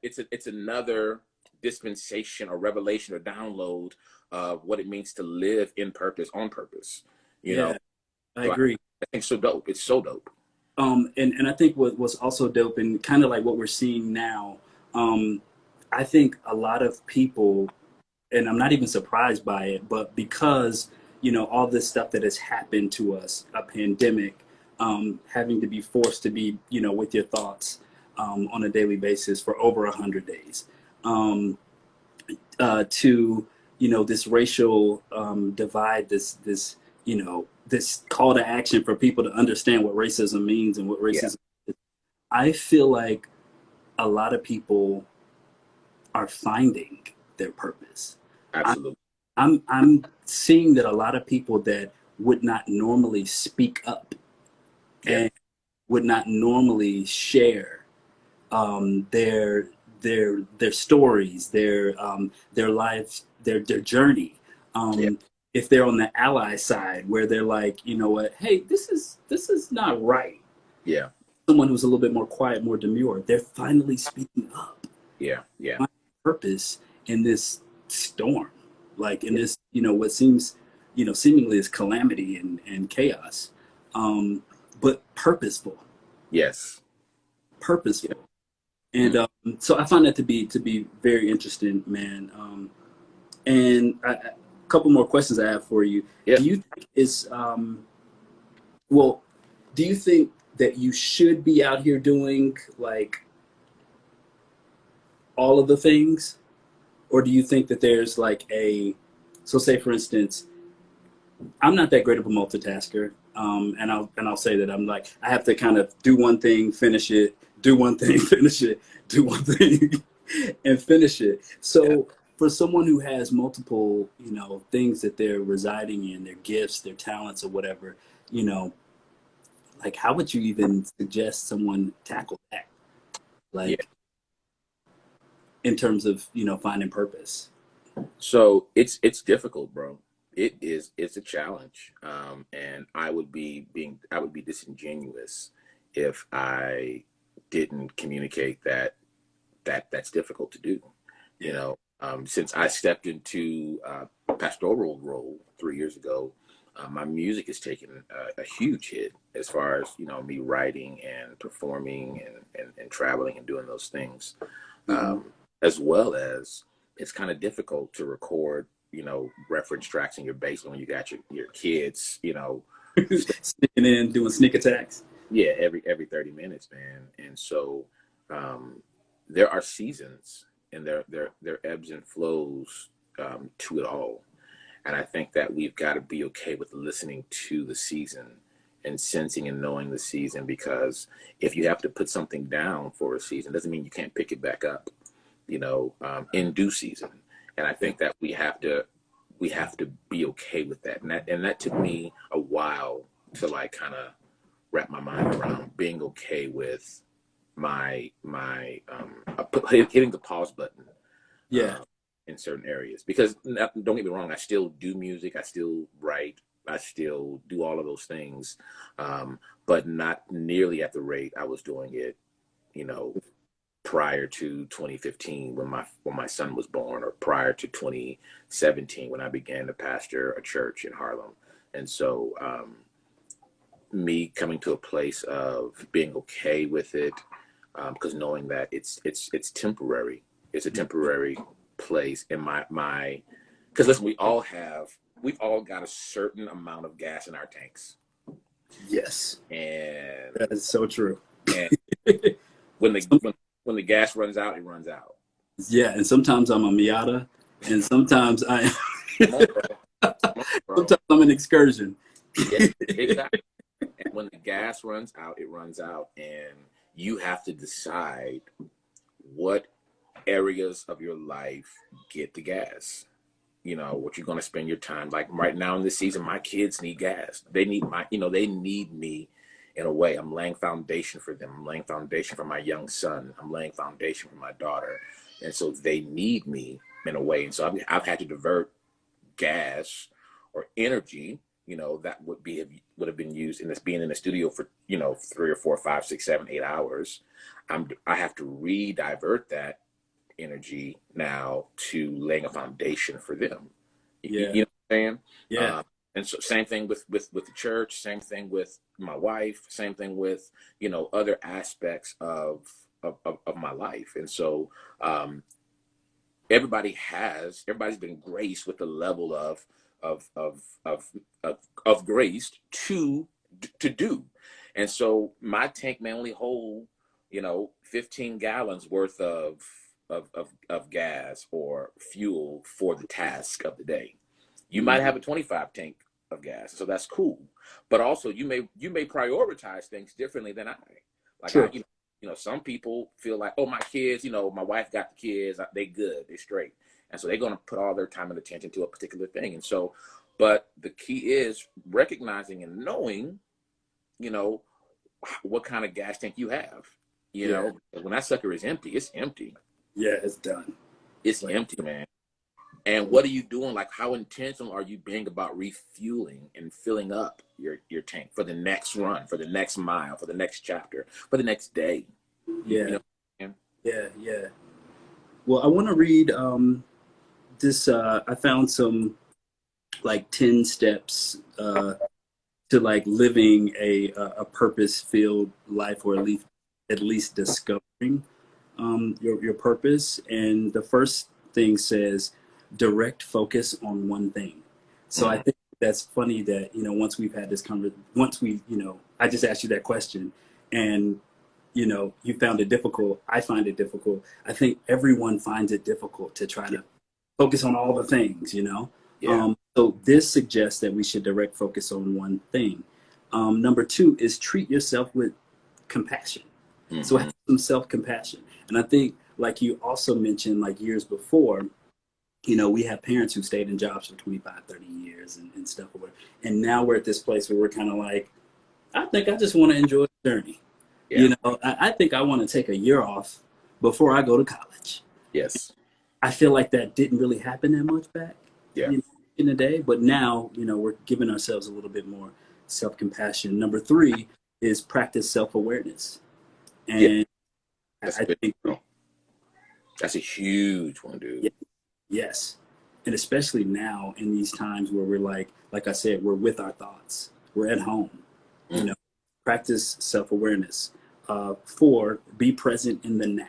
[SPEAKER 2] it's another dispensation or revelation or download of what it means to live in purpose, on purpose. I
[SPEAKER 1] agree.
[SPEAKER 2] I think so dope. It's so dope.
[SPEAKER 1] And I think what was also dope, and kind of like what we're seeing now, I think a lot of people and I'm not even surprised by it, but because, all this stuff that has happened to us, a pandemic, having to be forced to be, with your thoughts on a daily basis for over 100 days, to, this racial divide, this call to action for people to understand what racism means and what
[SPEAKER 2] Yeah,
[SPEAKER 1] racism is. I feel like a lot of people are finding their purpose. I,
[SPEAKER 2] absolutely.
[SPEAKER 1] I'm seeing that a lot of people that would not normally speak up
[SPEAKER 2] Yeah,
[SPEAKER 1] and would not normally share their stories, their lives, their journey.
[SPEAKER 2] yeah,
[SPEAKER 1] If they're on the ally side, where they're like, you know what, hey, this is not right.
[SPEAKER 2] yeah,
[SPEAKER 1] Someone who's a little bit more quiet, more demure, they're finally speaking up.
[SPEAKER 2] yeah, yeah,
[SPEAKER 1] My purpose in this storm, like in
[SPEAKER 2] yeah.
[SPEAKER 1] this, what seems, seemingly is calamity and chaos, but purposeful,
[SPEAKER 2] Yes. Yeah.
[SPEAKER 1] purposeful. And
[SPEAKER 2] Mm.
[SPEAKER 1] so I find that to be very interesting, man. And a couple more questions I have for you.
[SPEAKER 2] Yeah.
[SPEAKER 1] Do you think is well? Do you think that you should be out here doing like all of the things, or do you think that there's like so say for instance, I'm not that great of a multitasker, and I'll say that I'm like I have to kind of do one thing, finish it, do one thing, finish it, do one thing, and finish it.
[SPEAKER 2] Yeah.
[SPEAKER 1] So for someone who has multiple, things that they're residing in, their gifts, their talents, or whatever, you know, like how would you even suggest someone tackle that?
[SPEAKER 2] Yeah.
[SPEAKER 1] Like in terms of finding purpose.
[SPEAKER 2] So it's difficult, bro. It's a challenge. And I would be disingenuous if I didn't communicate that's difficult to do. You
[SPEAKER 1] Yeah.
[SPEAKER 2] know, since I stepped into pastoral role 3 years ago, my music has taken a huge hit as far as me writing and performing and traveling and doing those things,
[SPEAKER 1] Mm-hmm.
[SPEAKER 2] as well as it's kind of difficult to record reference tracks in your basement when you got your kids
[SPEAKER 1] Sneaking in, doing sneak attacks.
[SPEAKER 2] yeah, every 30 minutes, man. And so um, there are seasons and there ebbs and flows to it all. And I think that we've got to be okay with listening to the season and sensing and knowing the season, because if you have to put something down for a season, doesn't mean you can't pick it back up, in due season. And I
[SPEAKER 1] Yeah.
[SPEAKER 2] think that we have to be okay with that. And that took me a while to like kind of wrap my mind around being okay with my hitting the pause button
[SPEAKER 1] Yeah.
[SPEAKER 2] in certain areas, because don't get me wrong, I still do music, I still write, I still do all of those things, but not nearly at the rate I was doing it you know prior to 2015 when my son was born, or prior to 2017 when I began to pastor a church in Harlem. And so me coming to a place of being okay with it, because knowing that it's temporary. It's a temporary place in my. Because listen, we've all got a certain amount of gas in our tanks,
[SPEAKER 1] Yes.
[SPEAKER 2] and
[SPEAKER 1] That is so true.
[SPEAKER 2] and when the when the gas runs out, it runs out.
[SPEAKER 1] Yeah, and sometimes I'm a Miata, and sometimes
[SPEAKER 2] Come on, bro. Come on, bro.
[SPEAKER 1] sometimes I'm an excursion.
[SPEAKER 2] Yeah, exactly. And when the gas runs out, it runs out, and you have to decide what areas of your life get the gas. What you're going to spend your time, like right now in this season. My kids need gas. They need they need me. In a way, I'm laying foundation for them. I'm laying foundation for my young son. I'm laying foundation for my daughter. And so they need me in a way. And so I've had to divert gas or energy, that would have been used in this being in the studio for 3 or 4, 5, 6, 7, 8 hours. I have to re-divert that energy now to laying a foundation for them.
[SPEAKER 1] Yeah.
[SPEAKER 2] You know what I'm saying?
[SPEAKER 1] Yeah.
[SPEAKER 2] And so same thing with the church, same thing with my wife, same thing with other aspects of my life. And so everybody's been graced with the level of of of of grace to do. And so my tank may only hold, 15 gallons worth of gas or fuel for the task of the day. You might have a 25 tank of gas, so that's cool. But also you may prioritize things differently than I. Like
[SPEAKER 1] True.
[SPEAKER 2] some people feel like, oh, my kids, my wife got the kids, they good, they straight. And so they're going to put all their time and attention to a particular thing. And so, but the key is recognizing and knowing, what kind of gas tank you have. When that sucker is empty, it's empty.
[SPEAKER 1] Yeah, it's done.
[SPEAKER 2] It's empty, man. And what are you doing? Like, how intentional are you being about refueling and filling up your tank for the next run, for the next mile, for the next chapter, for the next day?
[SPEAKER 1] Yeah. Yeah. Well, I want to read this. I found some like 10 steps to like living a purpose-filled life, or at least discovering your purpose. And the first thing says, direct focus on one thing. So I think that's funny that, once we've had this conversation, I just asked you that question, and, you found it difficult. I find it difficult. I think everyone finds it difficult to try to focus on all the things,
[SPEAKER 2] Yeah.
[SPEAKER 1] So this suggests that we should direct focus on one thing. Number 2 is treat yourself with compassion. So have some self-compassion. And I think, like you also mentioned, like years before, we have parents who stayed in jobs for 25, 30 years and stuff. And now we're at this place where we're kind of like, I think I just want to enjoy the journey.
[SPEAKER 2] Yeah.
[SPEAKER 1] I think I want to take a year off before I go to college.
[SPEAKER 2] Yes.
[SPEAKER 1] I feel like that didn't really happen that much back in the day. But now, we're giving ourselves a little bit more self-compassion. Number 3 is practice self-awareness. And
[SPEAKER 2] I think that's a huge one, dude.
[SPEAKER 1] Yes. And especially now in these times where we're like I said, we're with our thoughts. We're at home. Practice self-awareness. 4, be present in the now.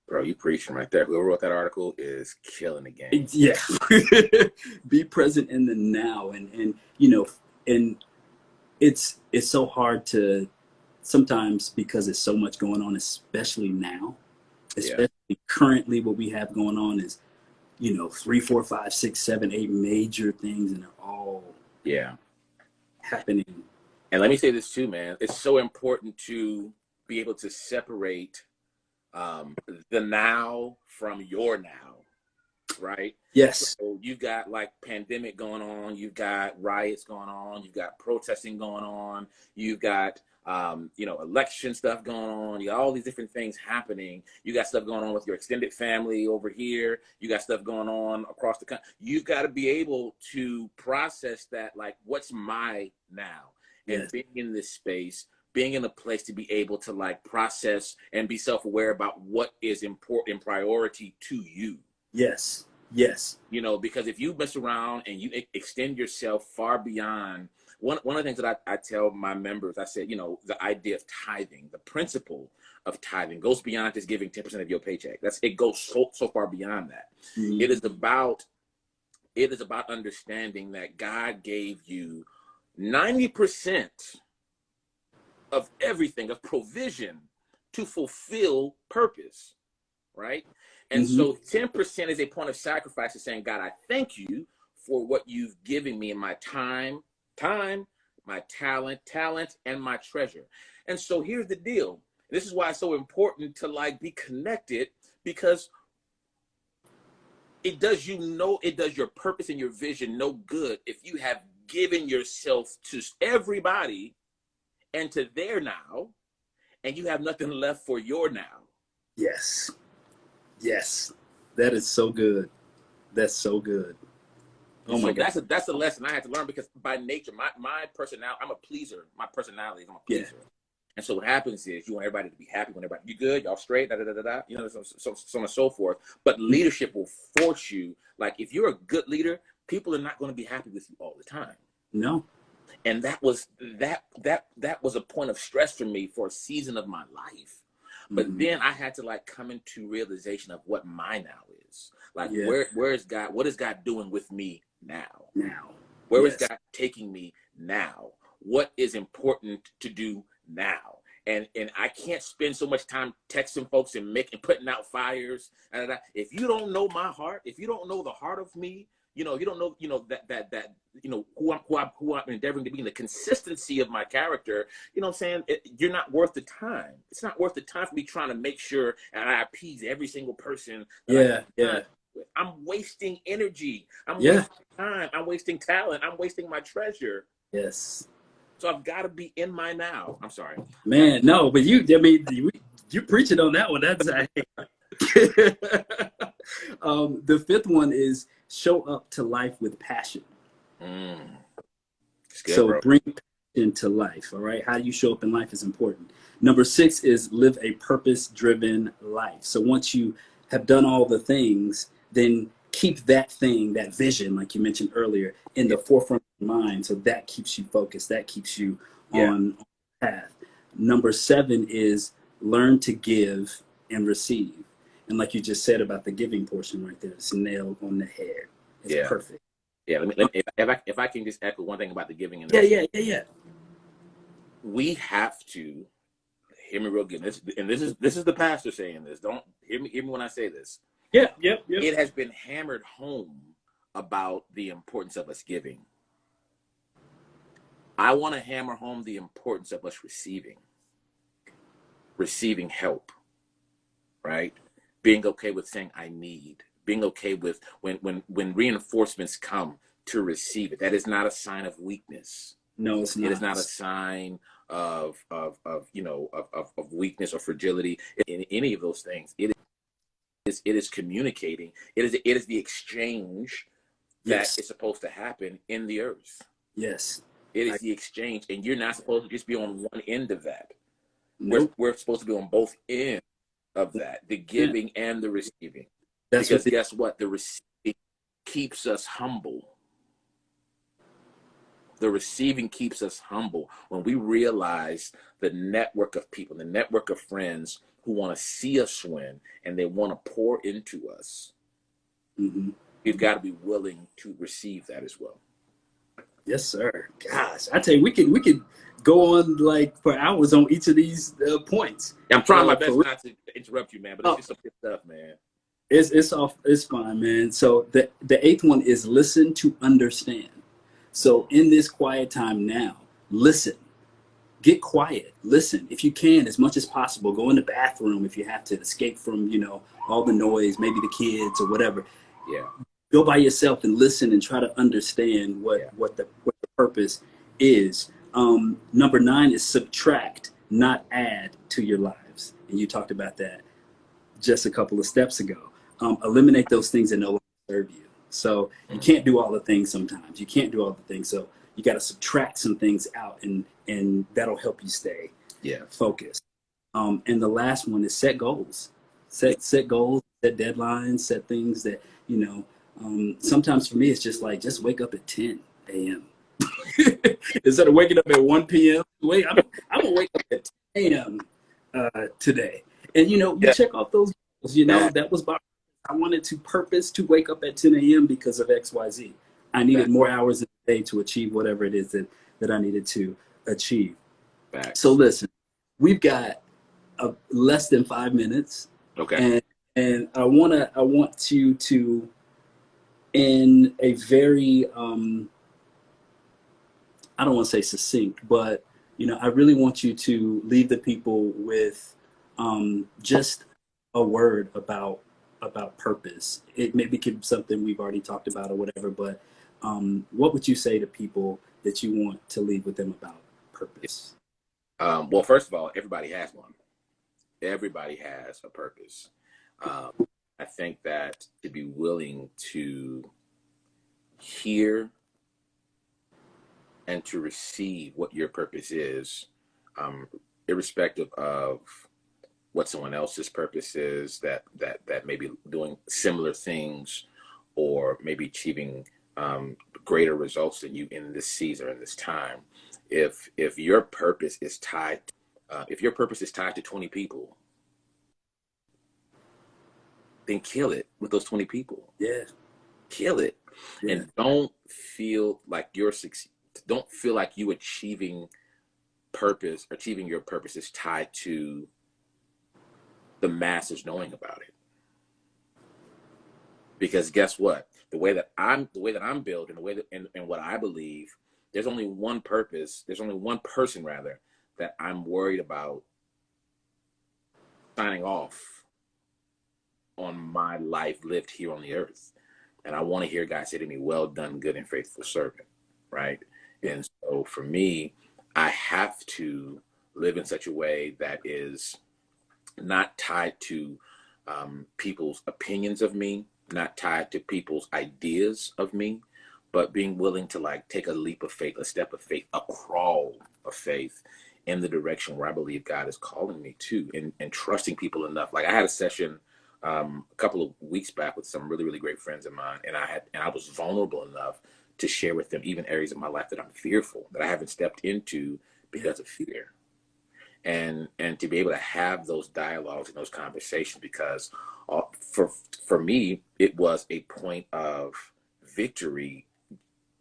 [SPEAKER 2] Bro, you preaching right there. Whoever wrote that article is killing the game.
[SPEAKER 1] Yeah. Be present in the now. And it's so hard to sometimes, because there's so much going on, especially now. Especially currently, what we have going on is, 3, 4, 5, 6, 7, 8 major things, and they're all happening.
[SPEAKER 2] And let me say this too, man. It's so important to be able to separate the now from your now, right?
[SPEAKER 1] Yes.
[SPEAKER 2] So you've got like pandemic going on, you've got riots going on, you've got protesting going on, you've got election stuff going on. You got all these different things happening. You got stuff going on with your extended family over here. You got stuff going on across the country. You've got to be able to process that, like, what's my now? And being in this space, being in a place to be able to like process and be self-aware about what is important priority to you.
[SPEAKER 1] Yes.
[SPEAKER 2] Because if you mess around and you extend yourself far beyond, one of the things that I tell my members, I said, the idea of tithing, the principle of tithing goes beyond just giving 10% of your paycheck. It goes so far beyond that. It is about understanding that God gave you 90% of everything, of provision to fulfill purpose, right? And so 10% is a point of sacrifice, of saying, God, I thank you for what you've given me in my time, my talent, and my treasure. And so here's the deal. This is why it's so important to like be connected, because it does your purpose and your vision no good if you have given yourself to everybody and to their now, and you have nothing left for your now.
[SPEAKER 1] Yes. That is so good. That's so good.
[SPEAKER 2] Oh my God. That's a lesson I had to learn, because by nature, my personality, I'm a pleaser. My personality is I'm a pleaser. And so what happens is you want everybody to be happy, when everybody, you good, y'all straight, so on and so forth. But leadership will force you, like if you're a good leader, people are not going to be happy with you all the time.
[SPEAKER 1] No.
[SPEAKER 2] And that was a point of stress for me for a season of my life. But then I had to like come into realization of what my now is. Like where is God? What is God doing with me now? Where is God taking me now? What is important to do now? And I can't spend so much time texting folks and putting out fires. If you don't know my heart, if you don't know the heart of me, you don't know, that who I'm endeavoring to be, and the consistency of my character. You know what I'm saying? You're not worth the time. It's not worth the time for me trying to make sure and I appease every single person. I'm wasting energy. I'm wasting time. I'm wasting talent. I'm wasting my treasure.
[SPEAKER 1] Yes.
[SPEAKER 2] So I've got to be in my now. I'm sorry,
[SPEAKER 1] man. No, but you preaching on that one. That's the fifth one is show up to life with passion.
[SPEAKER 2] It's good,
[SPEAKER 1] so
[SPEAKER 2] bro.
[SPEAKER 1] Bring passion to life. All right. How you show up in life is important. Number 6 is live a purpose-driven life. So once you have done all the things, then keep that thing, that vision, like you mentioned earlier, in the forefront of your mind. So that keeps you focused. That keeps you on the path. Number 7 is learn to give and receive. And like you just said about the giving portion right there, it's nailed on the head. It's perfect.
[SPEAKER 2] Yeah, let me if I can just echo one thing about the giving and the we have to hear me real good. This is the pastor saying this. Don't hear me when I say this. It has been hammered home about the importance of us giving. I want to hammer home the importance of us receiving help, right? Being okay with saying I need, being okay with when reinforcements come, to receive it. That is not a sign of weakness.
[SPEAKER 1] No, it's not.
[SPEAKER 2] It is not a sign of weakness or fragility in any of those things. It is communicating. It is the exchange that is supposed to happen in the earth.
[SPEAKER 1] Yes.
[SPEAKER 2] It is the exchange, and you're not supposed to just be on one end of that.
[SPEAKER 1] Nope.
[SPEAKER 2] We're supposed to be on both ends of that, the giving and the receiving. Because guess what? The receiving keeps us humble. The receiving keeps us humble when we realize the network of people, the network of friends who want to see us win and they want to pour into us. We've got to be willing to receive that as well.
[SPEAKER 1] Yes, sir. Gosh, I tell you, we could go on like for hours on each of these points.
[SPEAKER 2] I'm trying my best not to interrupt you, man, but it's just some good stuff, man.
[SPEAKER 1] It's fine, man. So the 8th one is listen to understand. So in this quiet time now, listen. Get quiet. Listen. If you can, as much as possible, go in the bathroom if you have to escape from, all the noise, maybe the kids or whatever. Go by yourself and listen and try to understand what the purpose is. Number 9 is subtract, not add to your lives. And you talked about that just a couple of steps ago. Eliminate those things that no longer serve you. So you can't do all the things sometimes. You can't do all the things. So you got to subtract some things out, and that'll help you stay focused. And the last one is set goals. Set goals, set deadlines, set things that, sometimes for me, it's just wake up at 10 a.m. Instead of waking up at 1 p.m. Wait, I'm going to wake up at 10 a.m. Today. And, you check off those goals. That was I wanted to purpose to wake up at 10 a.m. because of X, Y, Z. I needed more hours in the day to achieve whatever it is that I needed to achieve. So listen, we've got less than 5 minutes.
[SPEAKER 2] Okay.
[SPEAKER 1] And I want you to, in a very, I don't want to say succinct, but, I really want you to leave the people with just a word about purpose. It maybe could be something we've already talked about or whatever, but what would you say to people that you want to leave with them about purpose?
[SPEAKER 2] Well, first of all, everybody has one. Everybody has a purpose. I think that to be willing to hear and to receive what your purpose is, irrespective of what someone else's purpose is, that may be doing similar things or maybe achieving greater results than you in this season or in this time. If your purpose is tied to 20 people, then kill it with those 20 people.
[SPEAKER 1] Yeah.
[SPEAKER 2] Kill it.
[SPEAKER 1] Yeah.
[SPEAKER 2] And don't feel like don't feel like you achieving your purpose is tied to the masses knowing about it. Because guess what? The way that I'm built, and the way that and what I believe, there's only one purpose. There's only one person rather that I'm worried about signing off on my life lived here on the earth. And I want to hear God say to me, "Well done, good and faithful servant." Right? And so for me, I have to live in such a way that is not tied to people's opinions of me, not tied to people's ideas of me, but being willing to like take a leap of faith, a step of faith, a crawl of faith in the direction where I believe God is calling me to, and trusting people enough. Like I had a session a couple of weeks back with some really, really great friends of mine, and I was vulnerable enough to share with them even areas of my life that I'm fearful, that I haven't stepped into because of fear. And to be able to have those dialogues and those conversations, because for me it was a point of victory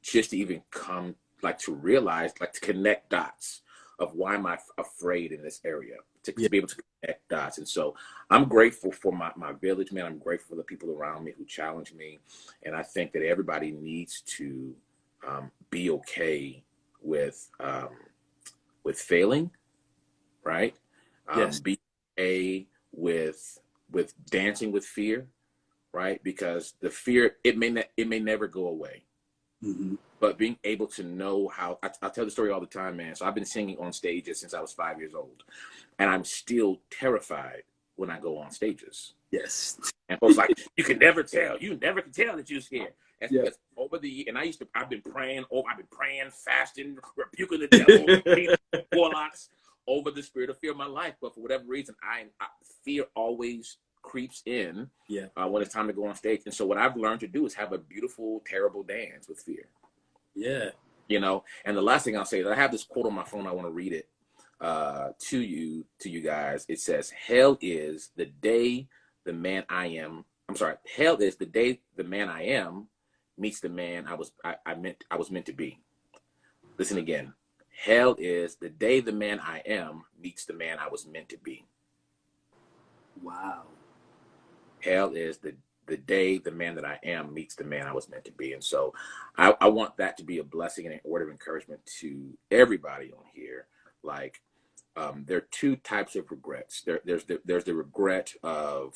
[SPEAKER 2] just to even come, like to realize, like to connect dots of why am I afraid in this area, to be able to connect dots. And so I'm grateful for my village, man. I'm grateful for the people around me who challenge me, and I think that everybody needs to be okay with failing. Right?
[SPEAKER 1] Yes.
[SPEAKER 2] Be okay with dancing with fear, right? Because the fear, it may never go away.
[SPEAKER 1] Mm-hmm.
[SPEAKER 2] But being able to know how, I tell the story all the time, man. So I've been singing on stages since I was 5 years old, and I'm still terrified when I go on stages.
[SPEAKER 1] Yes.
[SPEAKER 2] And folks like, you never can tell that you're scared. That's
[SPEAKER 1] Yeah.
[SPEAKER 2] because I've been praying, fasting, rebuking the devil, warlocks, over the spirit of fear of my life. But for whatever reason, fear always creeps in when it's time to go on stage. And so what I've learned to do is have a beautiful, terrible dance with fear.
[SPEAKER 1] Yeah.
[SPEAKER 2] You know, and the last thing I'll say is I have this quote on my phone. I want to read it to you guys. It says, hell is the day the man I am. Hell is the day the man I am meets the man I was meant to be. Listen again. Hell is the day the man I am meets the man I was meant to be.
[SPEAKER 1] Wow.
[SPEAKER 2] Hell is the day the man that I am meets the man I was meant to be. And so I want that to be a blessing and a word of encouragement to everybody on here. Like, there are two types of regrets. There's the regret of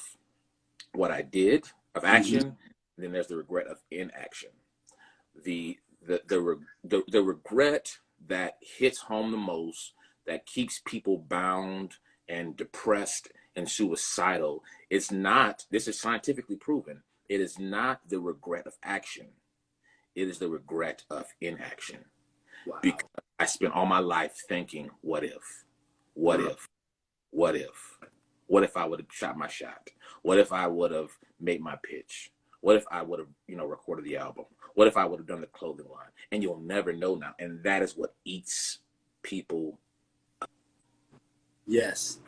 [SPEAKER 2] what I did, of action, and then there's the regret of inaction. The regret that hits home the most, that keeps people bound and depressed and suicidal, this is scientifically proven, it is not the regret of action. It is the regret of inaction.
[SPEAKER 1] Wow.
[SPEAKER 2] Because I spent all my life thinking, what if? What if? What if? What if I would have shot my shot? What if I would have made my pitch? What if I would have, recorded the album? What if I would have done the clothing line? And you'll never know now. And that is what eats people up.
[SPEAKER 1] Yes.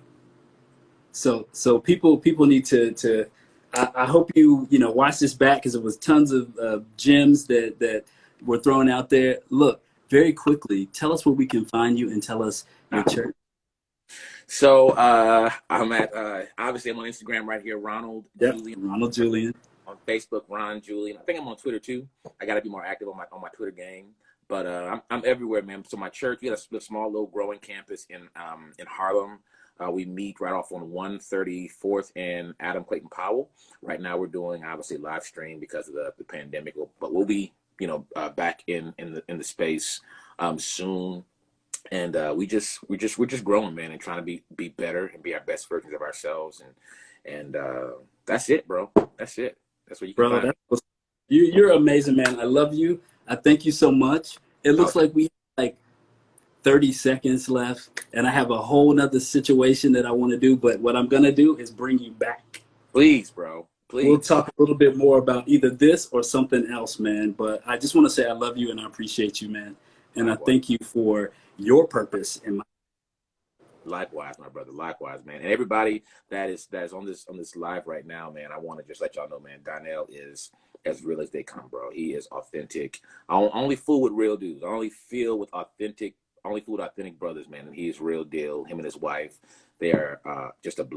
[SPEAKER 1] So people need to I hope you watch this back, because it was tons of gems that were thrown out there. Look, very quickly, tell us where we can find you, and tell us your church.
[SPEAKER 2] So I'm at obviously I'm on Instagram right here, Ronald Julian.
[SPEAKER 1] Ronald Julian.
[SPEAKER 2] On Facebook, Ron Julian. I think I'm on Twitter too. I got to be more active on my Twitter game. But I'm everywhere, man. So my church, we got a small little growing campus in Harlem. We meet right off on 134th and Adam Clayton Powell. Right now we're doing obviously live stream because of the pandemic, but we'll be back in the space soon. And we're just growing, man, and trying to be better and be our best versions of ourselves. And that's it, bro. That's it. That's what you can find.
[SPEAKER 1] You're amazing, man. I love you. I thank you so much. It looks like we have like 30 seconds left, and I have a whole nother situation that I want to do, but what I'm going to do is bring you back.
[SPEAKER 2] Please, bro. Please.
[SPEAKER 1] We'll talk a little bit more about either this or something else, man. But I just want to say I love you and I appreciate you, man. And I thank you for your purpose in my
[SPEAKER 2] Likewise, my brother. Likewise, man. And everybody that is on this live right now, man, I want to just let y'all know, man, Donnell is as real as they come, bro. He is authentic. Only fool with real dudes. I only fool with authentic brothers, man. And he is real deal. Him and his wife, they are just a